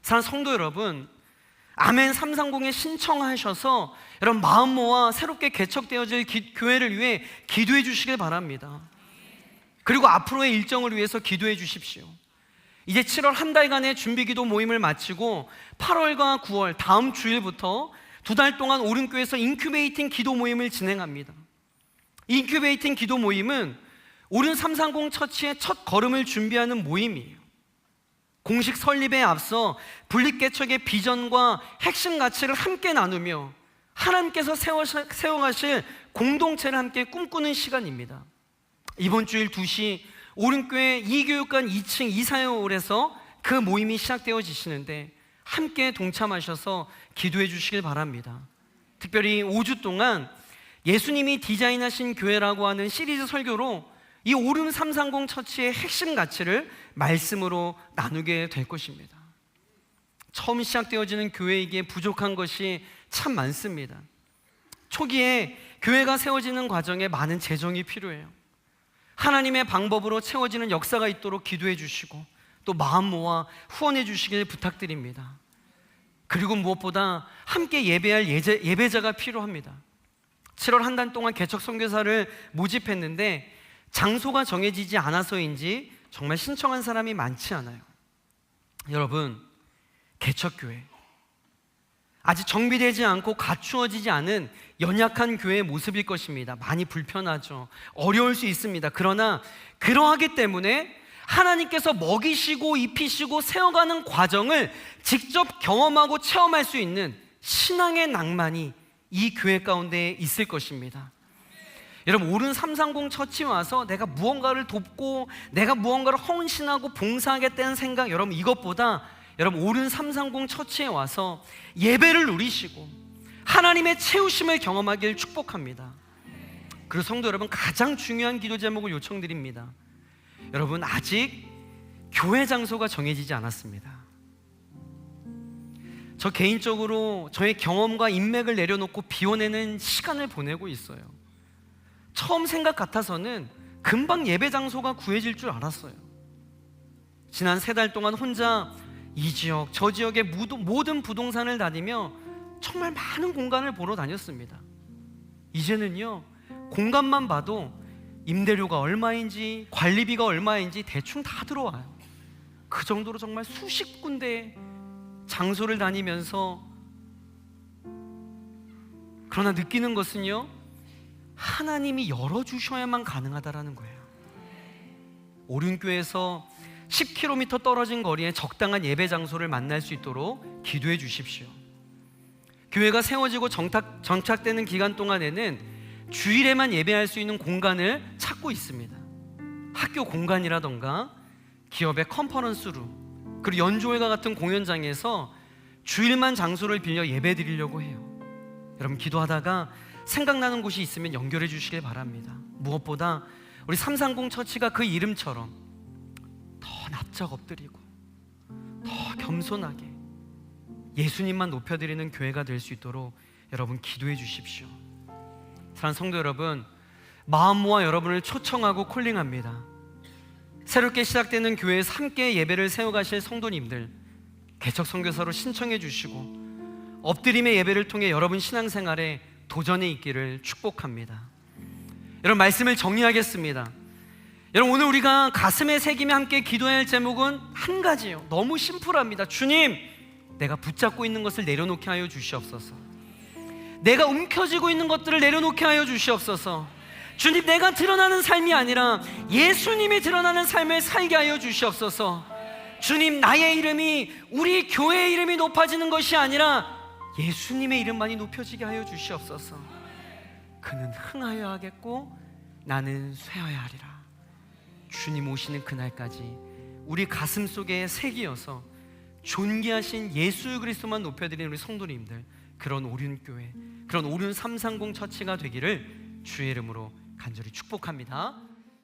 사랑하는 성도 여러분, 아멘 330에 신청하셔서 여러분 마음 모아 새롭게 개척되어질 교회를 위해 기도해 주시길 바랍니다. 그리고 앞으로의 일정을 위해서 기도해 주십시오. 이제 7월 한 달간의 준비기도 모임을 마치고 8월과 9월 다음 주일부터 2달 동안 오른교회에서 인큐베이팅 기도 모임을 진행합니다. 인큐베이팅 기도 모임은 오른 330 처치의 첫 걸음을 준비하는 모임이에요. 공식 설립에 앞서 분립개척의 비전과 핵심 가치를 함께 나누며 하나님께서 세워가실 공동체를 함께 꿈꾸는 시간입니다. 이번 주일 2시 오른교회 이교육관 2층 이사회홀에서 그 모임이 시작되어지시는데 함께 동참하셔서 기도해 주시길 바랍니다. 특별히 5주 동안 예수님이 디자인하신 교회라고 하는 시리즈 설교로 이 오름 330 처치의 핵심 가치를 말씀으로 나누게 될 것입니다. 처음 시작되어지는 교회에게 부족한 것이 참 많습니다. 초기에 교회가 세워지는 과정에 많은 재정이 필요해요. 하나님의 방법으로 채워지는 역사가 있도록 기도해 주시고 또 마음 모아 후원해 주시길 부탁드립니다. 그리고 무엇보다 함께 예배할 예배자가 필요합니다. 7월 한 달 동안 개척 선교사를 모집했는데 장소가 정해지지 않아서인지 정말 신청한 사람이 많지 않아요. 여러분, 개척교회 아직 정비되지 않고 갖추어지지 않은 연약한 교회의 모습일 것입니다. 많이 불편하죠. 어려울 수 있습니다. 그러나 그러하기 때문에 하나님께서 먹이시고 입히시고 세워가는 과정을 직접 경험하고 체험할 수 있는 신앙의 낭만이 이 교회 가운데 있을 것입니다. 여러분, 오른 330 처치에 와서 내가 무언가를 돕고 내가 무언가를 헌신하고 봉사하겠다는 생각, 여러분 이것보다 여러분 오른 330 처치에 와서 예배를 누리시고 하나님의 채우심을 경험하길 축복합니다. 그리고 성도 여러분, 가장 중요한 기도 제목을 요청드립니다. 여러분, 아직 교회 장소가 정해지지 않았습니다. 저 개인적으로 저의 경험과 인맥을 내려놓고 비워내는 시간을 보내고 있어요. 처음 생각 같아서는 금방 예배 장소가 구해질 줄 알았어요. 지난 3달 동안 혼자 이 지역 저 지역의 모든 부동산을 다니며 정말 많은 공간을 보러 다녔습니다. 이제는요, 공간만 봐도 임대료가 얼마인지 관리비가 얼마인지 대충 다 들어와요. 그 정도로 정말 수십 군데 장소를 다니면서, 그러나 느끼는 것은요, 하나님이 열어주셔야만 가능하다라는 거예요. 오륜교에서 10km 떨어진 거리에 적당한 예배 장소를 만날 수 있도록 기도해 주십시오. 교회가 세워지고 정착되는 기간 동안에는 주일에만 예배할 수 있는 공간을 찾고 있습니다. 학교 공간이라던가 기업의 컨퍼런스룸, 그리고 연주회가 같은 공연장에서 주일만 장소를 빌려 예배 드리려고 해요. 여러분, 기도하다가 생각나는 곳이 있으면 연결해 주시길 바랍니다. 무엇보다 우리 330 처치가 그 이름처럼 더 납작 엎드리고 더 겸손하게 예수님만 높여드리는 교회가 될 수 있도록 여러분 기도해 주십시오. 사랑하는 성도 여러분, 마음 모아 여러분을 초청하고 콜링합니다. 새롭게 시작되는 교회에서 함께 예배를 세워가실 성도님들, 개척 선교사로 신청해 주시고 엎드림의 예배를 통해 여러분 신앙생활에 도전에 있기를 축복합니다. 여러분, 말씀을 정리하겠습니다. 여러분, 오늘 우리가 가슴에 새기며 함께 기도해야 할 제목은 한 가지예요. 너무 심플합니다. 주님, 내가 붙잡고 있는 것을 내려놓게 하여 주시옵소서. 내가 움켜쥐고 있는 것들을 내려놓게 하여 주시옵소서. 주님, 내가 드러나는 삶이 아니라 예수님이 드러나는 삶을 살게 하여 주시옵소서. 주님, 나의 이름이, 우리 교회의 이름이 높아지는 것이 아니라 예수님의 이름만이 높여지게 하여 주시옵소서. 그는 흥하여 하겠고 나는 쇠하여 하리라. 주님 오시는 그날까지 우리 가슴 속에 새기어서 존귀하신 예수 그리스도만 높여드리는 우리 성도님들, 그런 오륜교회, 그런 오륜 330 처치가 되기를 주의 이름으로 간절히 축복합니다.